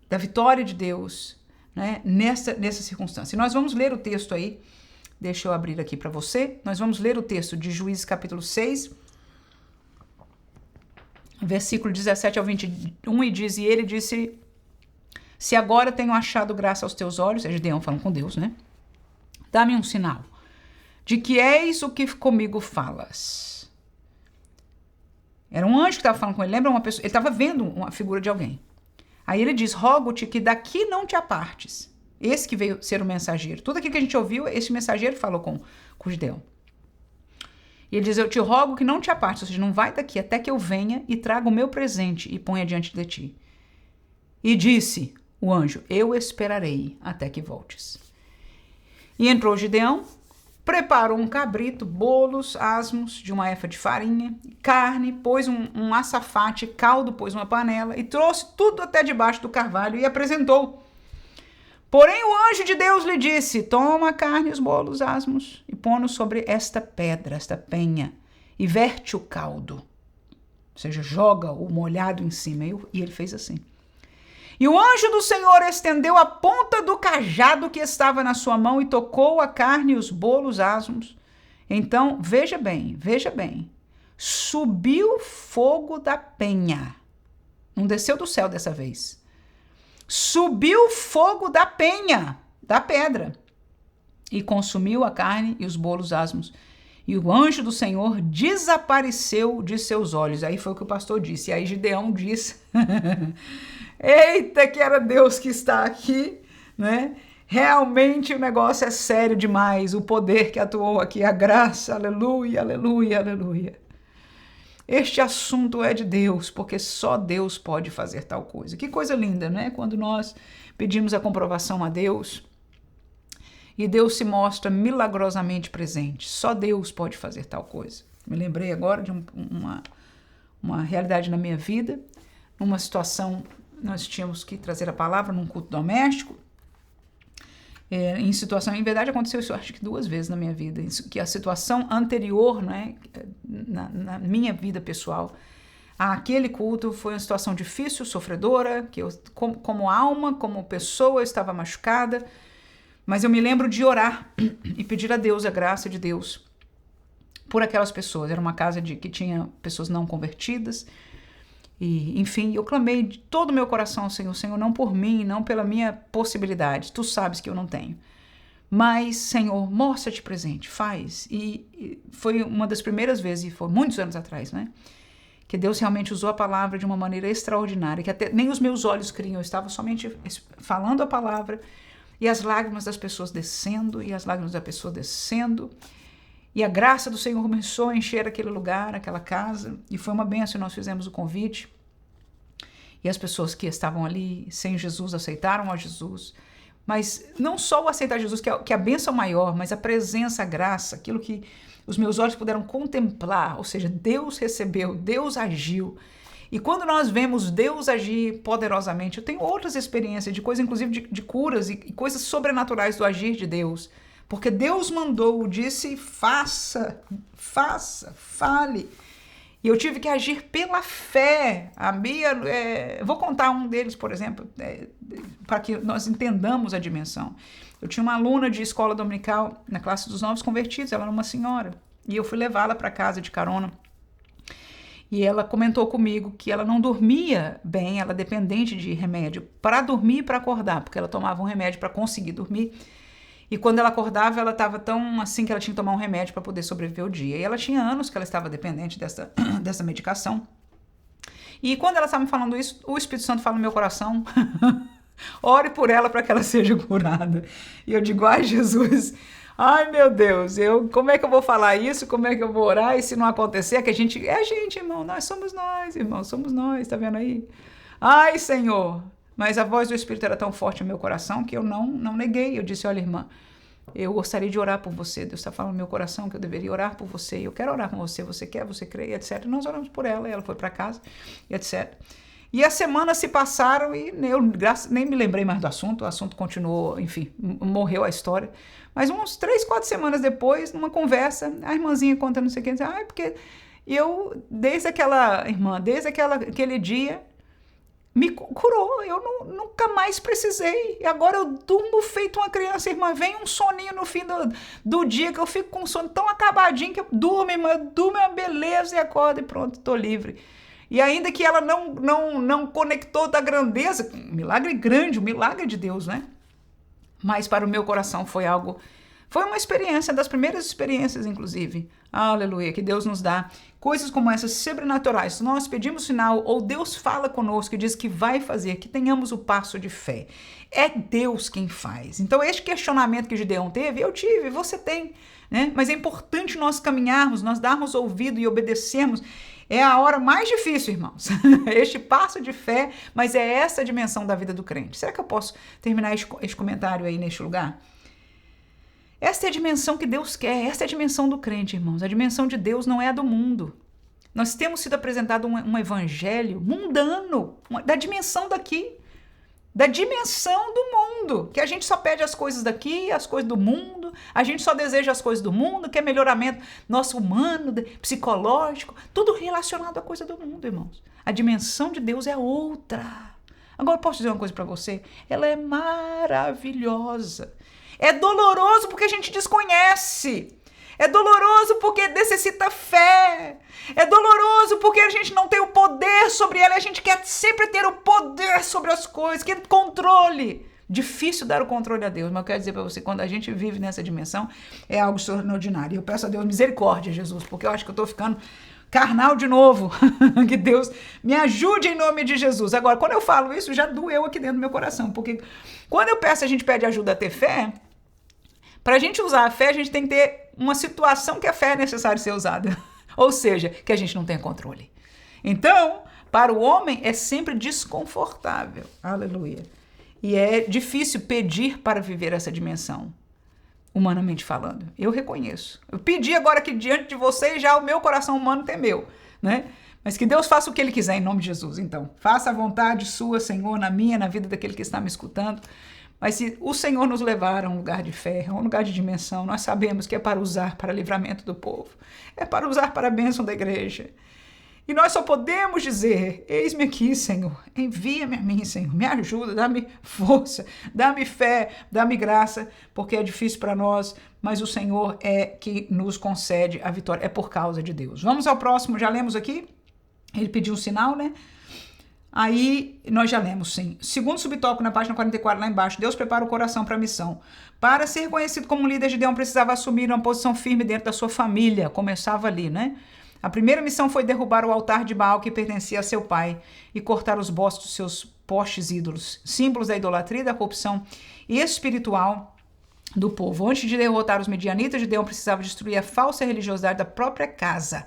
da vitória de Deus, né, nessa circunstância. E nós vamos ler o texto aí, deixa eu abrir aqui para você. Nós vamos ler o texto de Juízes capítulo 6, versículo 17 ao 21, e diz: e ele disse: se agora tenho achado graça aos teus olhos, é Gideão falando com Deus, né? Dá-me um sinal de que és o que comigo falas. Era um anjo que estava falando com ele, lembra uma pessoa? Ele estava vendo uma figura de alguém. Aí ele diz: rogo-te que daqui não te apartes. Esse que veio ser o mensageiro. Tudo aquilo que a gente ouviu, esse mensageiro falou com Gideão. E ele diz: eu te rogo que não te apartes, ou seja, não vai daqui até que eu venha e traga o meu presente e ponha diante de ti. E disse o anjo: eu esperarei até que voltes. E entrou Gideão, preparou um cabrito, bolos, asmos de uma efa de farinha, carne, pôs um açafate, caldo, pôs uma panela e trouxe tudo até debaixo do carvalho e apresentou. Porém o anjo de Deus lhe disse: toma a carne e os bolos, asmos, e põe-nos sobre esta pedra, esta penha, e verte o caldo. Ou seja, joga o molhado em cima. E ele fez assim. E o anjo do Senhor estendeu a ponta do cajado que estava na sua mão e tocou a carne e os bolos asmos. Então, veja bem, subiu fogo da penha. Não desceu do céu dessa vez. Subiu fogo da penha, da pedra, e consumiu a carne e os bolos asmos. e o anjo do Senhor desapareceu de seus olhos. Aí foi o que o pastor disse. E aí Gideão disse, eita, que era Deus que está aqui, né? Realmente o negócio é sério demais, o poder que atuou aqui, a graça, aleluia, aleluia, aleluia. Este assunto é de Deus, porque só Deus pode fazer tal coisa. Que coisa linda, né? Quando nós pedimos a comprovação a Deus e Deus se mostra milagrosamente presente. Só Deus pode fazer tal coisa. Me lembrei agora de uma realidade na minha vida, numa situação, nós tínhamos que trazer a palavra num culto doméstico, em situação, em verdade aconteceu isso acho que 2 vezes na minha vida, que a situação anterior, né, na minha vida pessoal, aquele culto foi uma situação difícil, sofredora, que eu, como alma, como pessoa, eu estava machucada, mas eu me lembro de orar e pedir a Deus a graça de Deus por aquelas pessoas. Era uma casa que tinha pessoas não convertidas, e, enfim, eu clamei de todo o meu coração, Senhor, Senhor, não por mim, não pela minha possibilidade, Tu sabes que eu não tenho. Mas, Senhor, mostra-te presente, faz. E foi uma das primeiras vezes, e foi muitos anos atrás, né? Que Deus realmente usou a palavra de uma maneira extraordinária, que até nem os meus olhos criam, eu estava somente falando a palavra, e as lágrimas das pessoas descendo, e as lágrimas da pessoa descendo, e a graça do Senhor começou a encher aquele lugar, aquela casa, e foi uma bênção. Nós fizemos o convite, e as pessoas que estavam ali sem Jesus aceitaram a Jesus. Mas não só o aceitar Jesus, que é a bênção maior, mas a presença, a graça, aquilo que os meus olhos puderam contemplar, ou seja, Deus recebeu, Deus agiu. E quando nós vemos Deus agir poderosamente, eu tenho outras experiências de coisas, inclusive de curas e coisas sobrenaturais do agir de Deus. Porque Deus mandou, disse, faça, fale. E eu tive que agir pela fé. A Bia, vou contar um deles, por exemplo, para que nós entendamos a dimensão. Eu tinha uma aluna de escola dominical na classe dos novos convertidos, ela era uma senhora. E eu fui levá-la para casa de carona. E ela comentou comigo que ela não dormia bem, ela é dependente de remédio para dormir e para acordar, porque ela tomava um remédio para conseguir dormir. E quando ela acordava, ela estava tão assim que ela tinha que tomar um remédio para poder sobreviver o dia. E ela tinha anos que ela estava dependente dessa medicação. E quando ela estava me falando isso, o Espírito Santo fala no meu coração, ore por ela para que ela seja curada. E eu digo, ai Jesus, ai meu Deus, como é que eu vou falar isso? Como é que eu vou orar? E se não acontecer, é que a gente, irmão, nós somos nós, irmão, somos nós, tá vendo aí? Ai Senhor. Mas a voz do Espírito era tão forte no meu coração que eu não neguei. Eu disse, olha, irmã, eu gostaria de orar por você. Deus está falando no meu coração que eu deveria orar por você. Eu quero orar com você. Você quer, você crê, etc. E nós oramos por ela. Ela foi para casa, etc. E as semanas se passaram e eu nem me lembrei mais do assunto. O assunto continuou, enfim, morreu a história. Mas uns 3, 4 semanas depois, numa conversa, a irmãzinha conta não sei o que, diz, porque eu, desde aquele dia, me curou, eu nunca mais precisei, e agora eu durmo feito uma criança, irmã, vem um soninho no fim do dia, que eu fico com um sono tão acabadinho, que eu durmo, irmã, eu durmo é uma beleza, e acordo e pronto, tô livre. E ainda que ela não conectou da grandeza, um milagre grande, um milagre de Deus, né? Mas para o meu coração foi uma experiência, das primeiras experiências, inclusive. Aleluia, que Deus nos dá coisas como essas sobrenaturais. Nós pedimos sinal, ou Deus fala conosco e diz que vai fazer, que tenhamos o passo de fé. É Deus quem faz. Então, este questionamento que Gideão teve, eu tive, você tem, né? Mas é importante nós caminharmos, nós darmos ouvido e obedecermos. É a hora mais difícil, irmãos. Este passo de fé, mas é essa a dimensão da vida do crente. Será que eu posso terminar este comentário aí neste lugar? Esta é a dimensão que Deus quer, esta é a dimensão do crente, irmãos. A dimensão de Deus não é a do mundo. Nós temos sido apresentado um evangelho mundano, da dimensão daqui, da dimensão do mundo, que a gente só pede as coisas daqui, as coisas do mundo, a gente só deseja as coisas do mundo, quer melhoramento nosso humano, psicológico, tudo relacionado à coisa do mundo, irmãos. A dimensão de Deus é outra. Agora, eu posso dizer uma coisa para você? Ela é maravilhosa. É doloroso porque a gente desconhece. É doloroso porque necessita fé. É doloroso porque a gente não tem o poder sobre ela. A gente quer sempre ter o poder sobre as coisas, quer controle. Difícil dar o controle a Deus, mas eu quero dizer para você, quando a gente vive nessa dimensão, é algo extraordinário. Eu peço a Deus misericórdia, Jesus, porque eu acho que eu estou ficando carnal de novo. Que Deus me ajude em nome de Jesus. Agora, quando eu falo isso, já doeu aqui dentro do meu coração, porque quando eu peço, a gente pede ajuda a ter fé, para a gente usar a fé, a gente tem que ter uma situação que a fé é necessária ser usada. Ou seja, que a gente não tenha controle. Então, para o homem é sempre desconfortável. Aleluia. E é difícil pedir para viver essa dimensão, humanamente falando. Eu reconheço. Eu pedi agora aqui diante de vocês, já o meu coração humano temeu, né? Mas que Deus faça o que Ele quiser em nome de Jesus, então. Faça a vontade sua, Senhor, na minha, na vida daquele que está me escutando. Mas se o Senhor nos levar a um lugar de fé, a um lugar de dimensão, nós sabemos que é para usar para livramento do povo. É para usar para a bênção da igreja. E nós só podemos dizer, eis-me aqui, Senhor, envia-me a mim, Senhor, me ajuda, dá-me força, dá-me fé, dá-me graça, porque é difícil para nós, mas o Senhor é que nos concede a vitória, é por causa de Deus. Vamos ao próximo, já lemos aqui? Ele pediu um sinal, né? Aí nós já lemos, sim. Segundo subtópico, na página 44, lá embaixo, Deus prepara o coração para a missão. Para ser conhecido como líder, Gideão precisava assumir uma posição firme dentro da sua família, começava ali, né? A primeira missão foi derrubar o altar de Baal que pertencia a seu pai e cortar os bostos dos seus postes ídolos, símbolos da idolatria e da corrupção espiritual do povo. Antes de derrotar os medianitas, Gideão precisava destruir a falsa religiosidade da própria casa.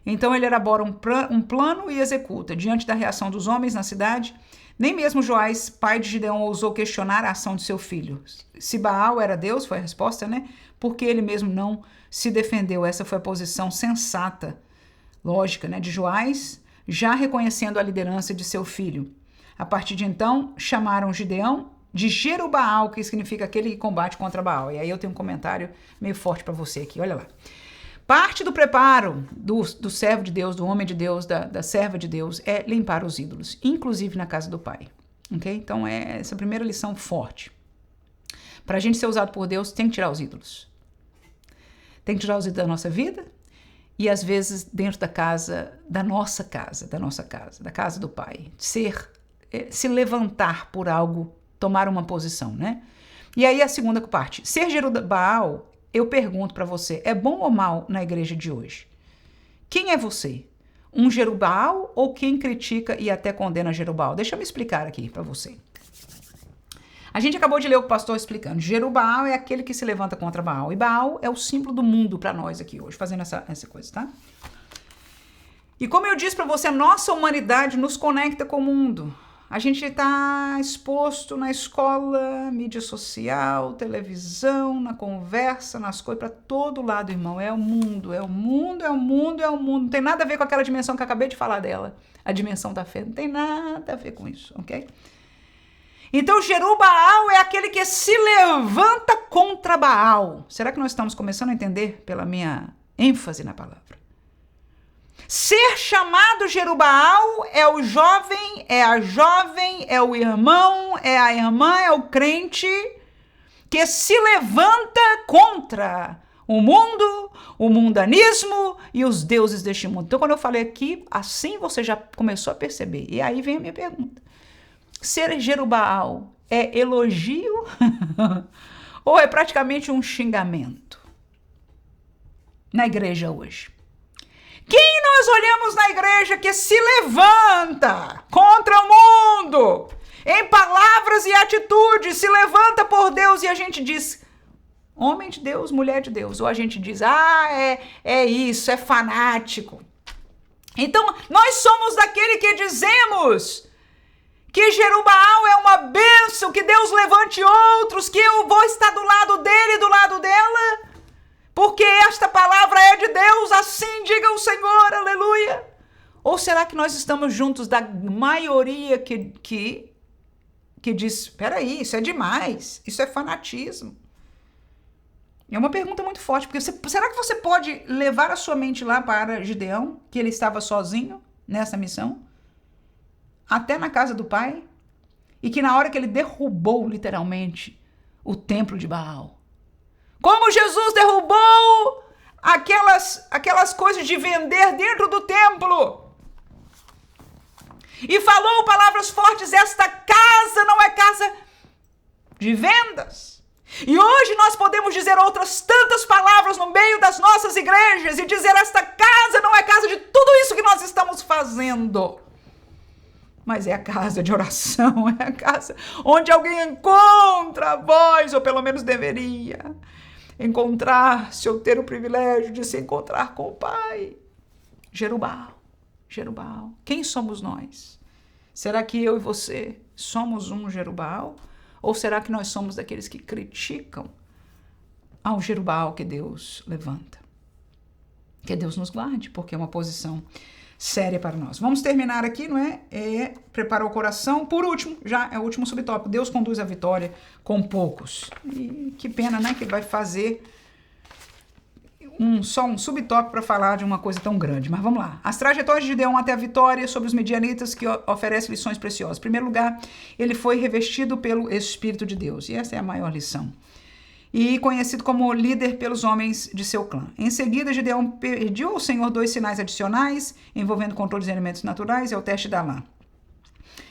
Então ele elabora um plano e executa. Diante da reação dos homens na cidade, nem mesmo Joás, pai de Gideão, ousou questionar a ação de seu filho. Se Baal era Deus, foi a resposta, né? Porque ele mesmo não se defendeu. Essa foi a posição sensata, lógica, né, de Joás, já reconhecendo a liderança de seu filho. A partir de então, chamaram Gideão de Jerubaal, que significa aquele que combate contra Baal. E aí eu tenho um comentário meio forte para você aqui, olha lá. Parte do preparo do servo de Deus, do homem de Deus, da serva de Deus, é limpar os ídolos, inclusive na casa do pai. Okay? Então é essa primeira lição forte. Para a gente ser usado por Deus, tem que tirar os ídolos. Tem que tirar os ídolos da nossa vida e às vezes dentro da casa, da nossa casa, da casa do pai. Se levantar por algo, tomar uma posição, né? E aí a segunda parte, ser Jerubaal, eu pergunto para você, é bom ou mal na igreja de hoje? Quem é você? Um Jerubaal ou quem critica e até condena Jerubaal? Deixa eu me explicar aqui para você. A gente acabou de ler o pastor explicando. Jerubaal é aquele que se levanta contra Baal. E Baal é o símbolo do mundo para nós aqui hoje, fazendo essa coisa, tá? E como eu disse para você, a nossa humanidade nos conecta com o mundo. A gente está exposto na escola, mídia social, televisão, na conversa, nas coisas, para todo lado, irmão. É o mundo, é o mundo, é o mundo, é o mundo. Não tem nada a ver com aquela dimensão que eu acabei de falar dela. A dimensão da fé. Não tem nada a ver com isso, ok? Então, Jerubaal é aquele que se levanta contra Baal. Será que nós estamos começando a entender pela minha ênfase na palavra? Ser chamado Jerubaal é o jovem, é a jovem, é o irmão, é a irmã, é o crente que se levanta contra o mundo, o mundanismo e os deuses deste mundo. Então, quando eu falei aqui, assim você já começou a perceber. E aí vem a minha pergunta. Ser Jerubaal é elogio ou é praticamente um xingamento na igreja hoje? Quem nós olhamos na igreja que se levanta contra o mundo, em palavras e atitudes, se levanta por Deus e a gente diz, homem de Deus, mulher de Deus, ou a gente diz, é isso, é fanático. Então, nós somos daquele que dizemos que Jerubaal é uma bênção, que Deus levante outros, que eu vou estar do lado dele e do lado dela, porque esta palavra é de Deus, assim diga o Senhor, aleluia. Ou será que nós estamos juntos da maioria que diz, espera aí, isso é demais, isso é fanatismo? É uma pergunta muito forte, porque será que você pode levar a sua mente lá para Gideão, que ele estava sozinho nessa missão? Até na casa do pai, e que na hora que ele derrubou, literalmente, o templo de Baal, como Jesus derrubou aquelas coisas de vender dentro do templo, e falou palavras fortes, esta casa não é casa de vendas. E hoje nós podemos dizer outras tantas palavras no meio das nossas igrejas e dizer: esta casa não é casa de tudo isso que nós estamos fazendo, mas é a casa de oração, é a casa onde alguém encontra a voz, ou pelo menos deveria encontrar-se ou ter o privilégio de se encontrar com o Pai. Jerubal, quem somos nós? Será que eu e você somos um Jerubal? Ou será que nós somos daqueles que criticam ao Jerubal que Deus levanta? Que Deus nos guarde, porque é uma posição séria para nós. Vamos terminar aqui, não é? Preparar o coração. Por último, já é o último subtópico. Deus conduz a vitória com poucos. E que pena, né? Que vai fazer só um subtópico para falar de uma coisa tão grande. Mas vamos lá. As trajetórias de Gideão até a vitória sobre os medianitas, que oferece lições preciosas. Em primeiro lugar, ele foi revestido pelo Espírito de Deus. E essa é a maior lição. E conhecido como líder pelos homens de seu clã. Em seguida, Gideão pediu ao Senhor 2 sinais adicionais, envolvendo controle de elementos naturais e o teste da lã.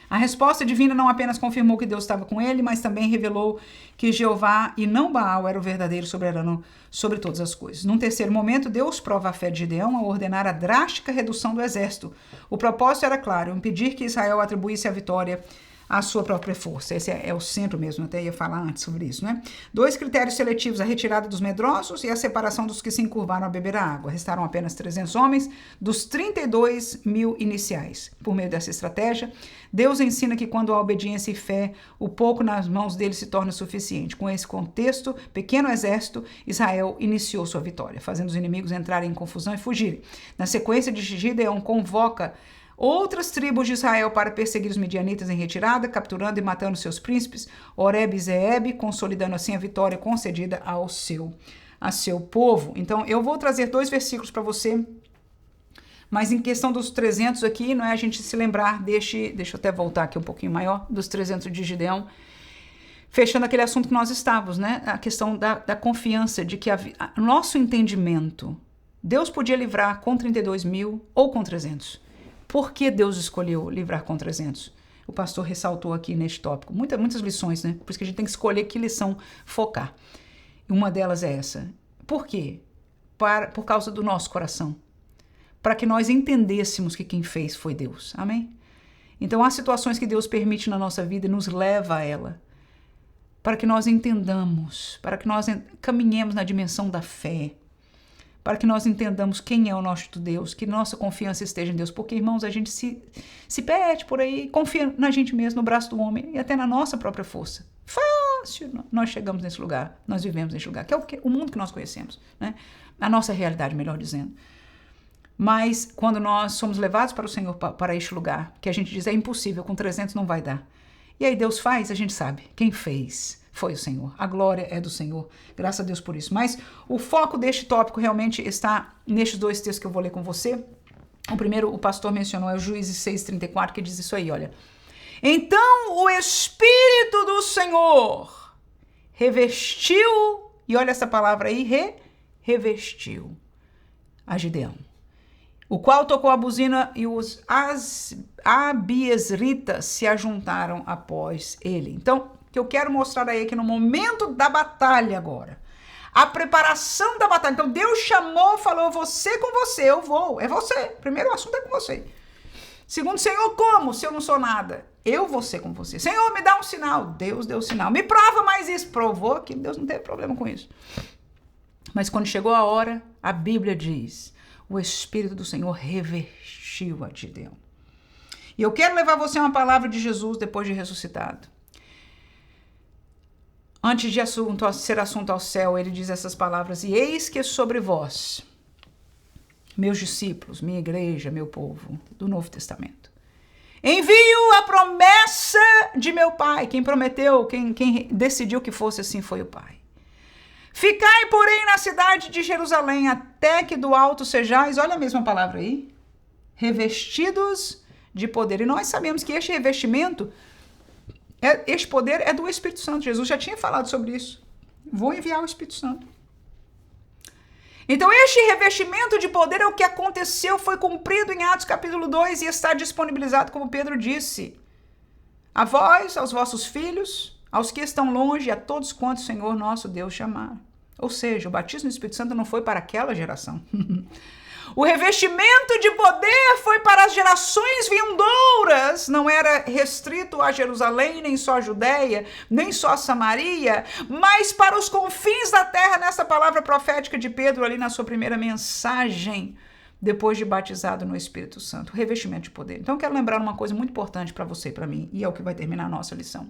A resposta divina não apenas confirmou que Deus estava com ele, mas também revelou que Jeová e não Baal era o verdadeiro soberano sobre todas as coisas. Num terceiro momento, Deus prova a fé de Gideão ao ordenar a drástica redução do exército. O propósito era claro: impedir que Israel atribuísse a vitória à sua própria força. Esse é o centro mesmo, até ia falar antes sobre isso, né? 2 critérios seletivos: a retirada dos medrosos e a separação dos que se encurvaram a beber a água. Restaram apenas 300 homens dos 32 mil iniciais. Por meio dessa estratégia, Deus ensina que quando há obediência e fé, o pouco nas mãos dele se torna suficiente. Com esse contexto, pequeno exército, Israel iniciou sua vitória, fazendo os inimigos entrarem em confusão e fugirem. Na sequência, de Gideão convoca outras tribos de Israel para perseguir os midianitas em retirada, capturando e matando seus príncipes, Oreb e Zeeb, consolidando assim a vitória concedida a seu povo. Então, eu vou trazer 2 versículos para você, mas em questão dos 300 aqui, não é a gente se lembrar deixa eu até voltar aqui um pouquinho maior, dos 300 de Gideão, fechando aquele assunto que nós estávamos, né? A questão da confiança de que nosso entendimento, Deus podia livrar com 32 mil ou com 300. Por que Deus escolheu livrar com 300? O pastor ressaltou aqui neste tópico. Muitas lições, né? Por isso que a gente tem que escolher que lição focar. E uma delas é essa. Por quê? Por causa do nosso coração. Para que nós entendêssemos que quem fez foi Deus. Amém? Então, há situações que Deus permite na nossa vida e nos leva a ela. Para que nós entendamos, para que nós caminhemos na dimensão da fé, para que nós entendamos quem é o nosso Deus, que nossa confiança esteja em Deus, porque, irmãos, a gente se perde por aí, confia na gente mesmo, no braço do homem e até na nossa própria força. Fácil, nós chegamos nesse lugar, nós vivemos nesse lugar, que é o mundo que nós conhecemos, né? A nossa realidade, melhor dizendo. Mas quando nós somos levados para o Senhor, para este lugar, que a gente diz: é impossível, com 300 não vai dar. E aí Deus faz, a gente sabe, quem fez foi o Senhor. A glória é do Senhor. Graças a Deus por isso. Mas o foco deste tópico realmente está nestes 2 textos que eu vou ler com você. O primeiro, o pastor mencionou, é o Juízes 6:34, que diz isso aí, olha. Então o Espírito do Senhor revestiu, e olha essa palavra aí, revestiu a Gideão, o qual tocou a buzina e os abiesritas se ajuntaram após ele. Então, que eu quero mostrar aí que no momento da batalha agora, a preparação da batalha, então Deus chamou, falou: você com você, eu vou, é você, primeiro o assunto é com você. Segundo, Senhor, como? Se eu não sou nada, eu vou ser com você. Senhor, me dá um sinal. Deus deu o sinal. Me prova mais isso. Provou que Deus não teve problema com isso. Mas quando chegou a hora, a Bíblia diz: o Espírito do Senhor revestiu a Gideão. E eu quero levar você a uma palavra de Jesus depois de ressuscitado. Antes de ser assunto ao céu, ele diz essas palavras: e eis que sobre vós, meus discípulos, minha igreja, meu povo do Novo Testamento, envio a promessa de meu Pai. Quem prometeu, quem decidiu que fosse assim foi o Pai. Ficai, porém, na cidade de Jerusalém, até que do alto sejais, olha a mesma palavra aí, revestidos de poder. E nós sabemos que este revestimento, este poder é do Espírito Santo. Jesus já tinha falado sobre isso. Vou enviar o Espírito Santo. Então, este revestimento de poder é o que aconteceu, foi cumprido em Atos capítulo 2 e está disponibilizado, como Pedro disse, a vós, aos vossos filhos, aos que estão longe, a todos quantos o Senhor nosso Deus chamar. Ou seja, o batismo do Espírito Santo não foi para aquela geração. O revestimento de poder foi para as gerações vindouras, não era restrito a Jerusalém, nem só a Judéia, nem só a Samaria, mas para os confins da terra, nessa palavra profética de Pedro ali na sua primeira mensagem, depois de batizado no Espírito Santo, o revestimento de poder. Então eu quero lembrar uma coisa muito importante para você e para mim, e é o que vai terminar a nossa lição.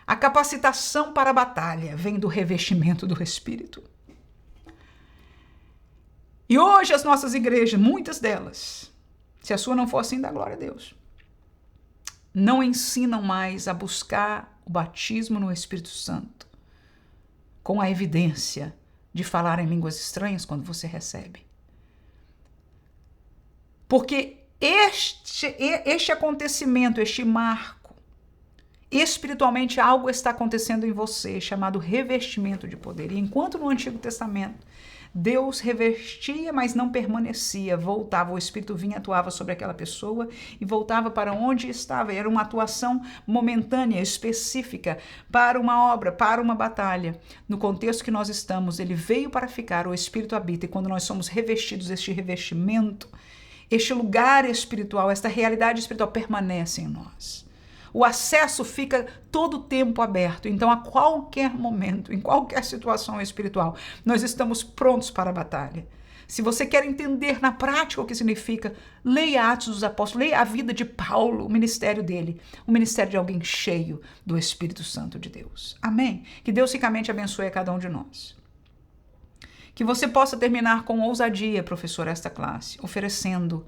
A capacitação para a batalha vem do revestimento do Espírito. E hoje as nossas igrejas, muitas delas, se a sua não for assim, dá glória a Deus, não ensinam mais a buscar o batismo no Espírito Santo com a evidência de falar em línguas estranhas quando você recebe. Porque este acontecimento, este marco, espiritualmente algo está acontecendo em você, chamado revestimento de poder. E enquanto no Antigo Testamento Deus revestia, mas não permanecia, voltava, o Espírito vinha, atuava sobre aquela pessoa e voltava para onde estava. Era uma atuação momentânea, específica, para uma obra, para uma batalha. No contexto que nós estamos, ele veio para ficar, o Espírito habita, e quando nós somos revestidos, este revestimento, este lugar espiritual, esta realidade espiritual permanece em nós. O acesso fica todo o tempo aberto. Então, a qualquer momento, em qualquer situação espiritual, nós estamos prontos para a batalha. Se você quer entender na prática o que significa, leia Atos dos Apóstolos, leia a vida de Paulo, o ministério dele, o ministério de alguém cheio do Espírito Santo de Deus. Amém? Que Deus ricamente abençoe a cada um de nós. Que você possa terminar com ousadia, professor, esta classe, oferecendo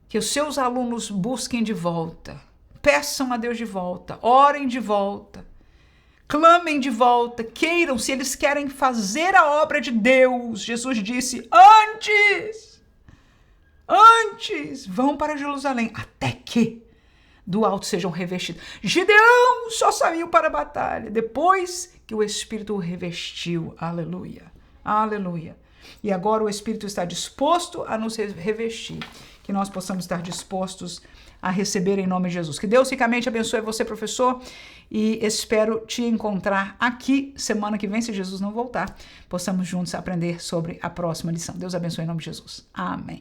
que os seus alunos busquem de volta, peçam a Deus de volta, orem de volta, clamem de volta, queiram, se eles querem fazer a obra de Deus. Jesus disse, antes, vão para Jerusalém, até que do alto sejam revestidos. Gideão só saiu para a batalha, depois que o Espírito o revestiu. Aleluia, aleluia. E agora o Espírito está disposto a nos revestir, que nós possamos estar dispostos a receber em nome de Jesus. Que Deus ricamente abençoe você, professor, e espero te encontrar aqui semana que vem, se Jesus não voltar, possamos juntos aprender sobre a próxima lição. Deus abençoe em nome de Jesus. Amém.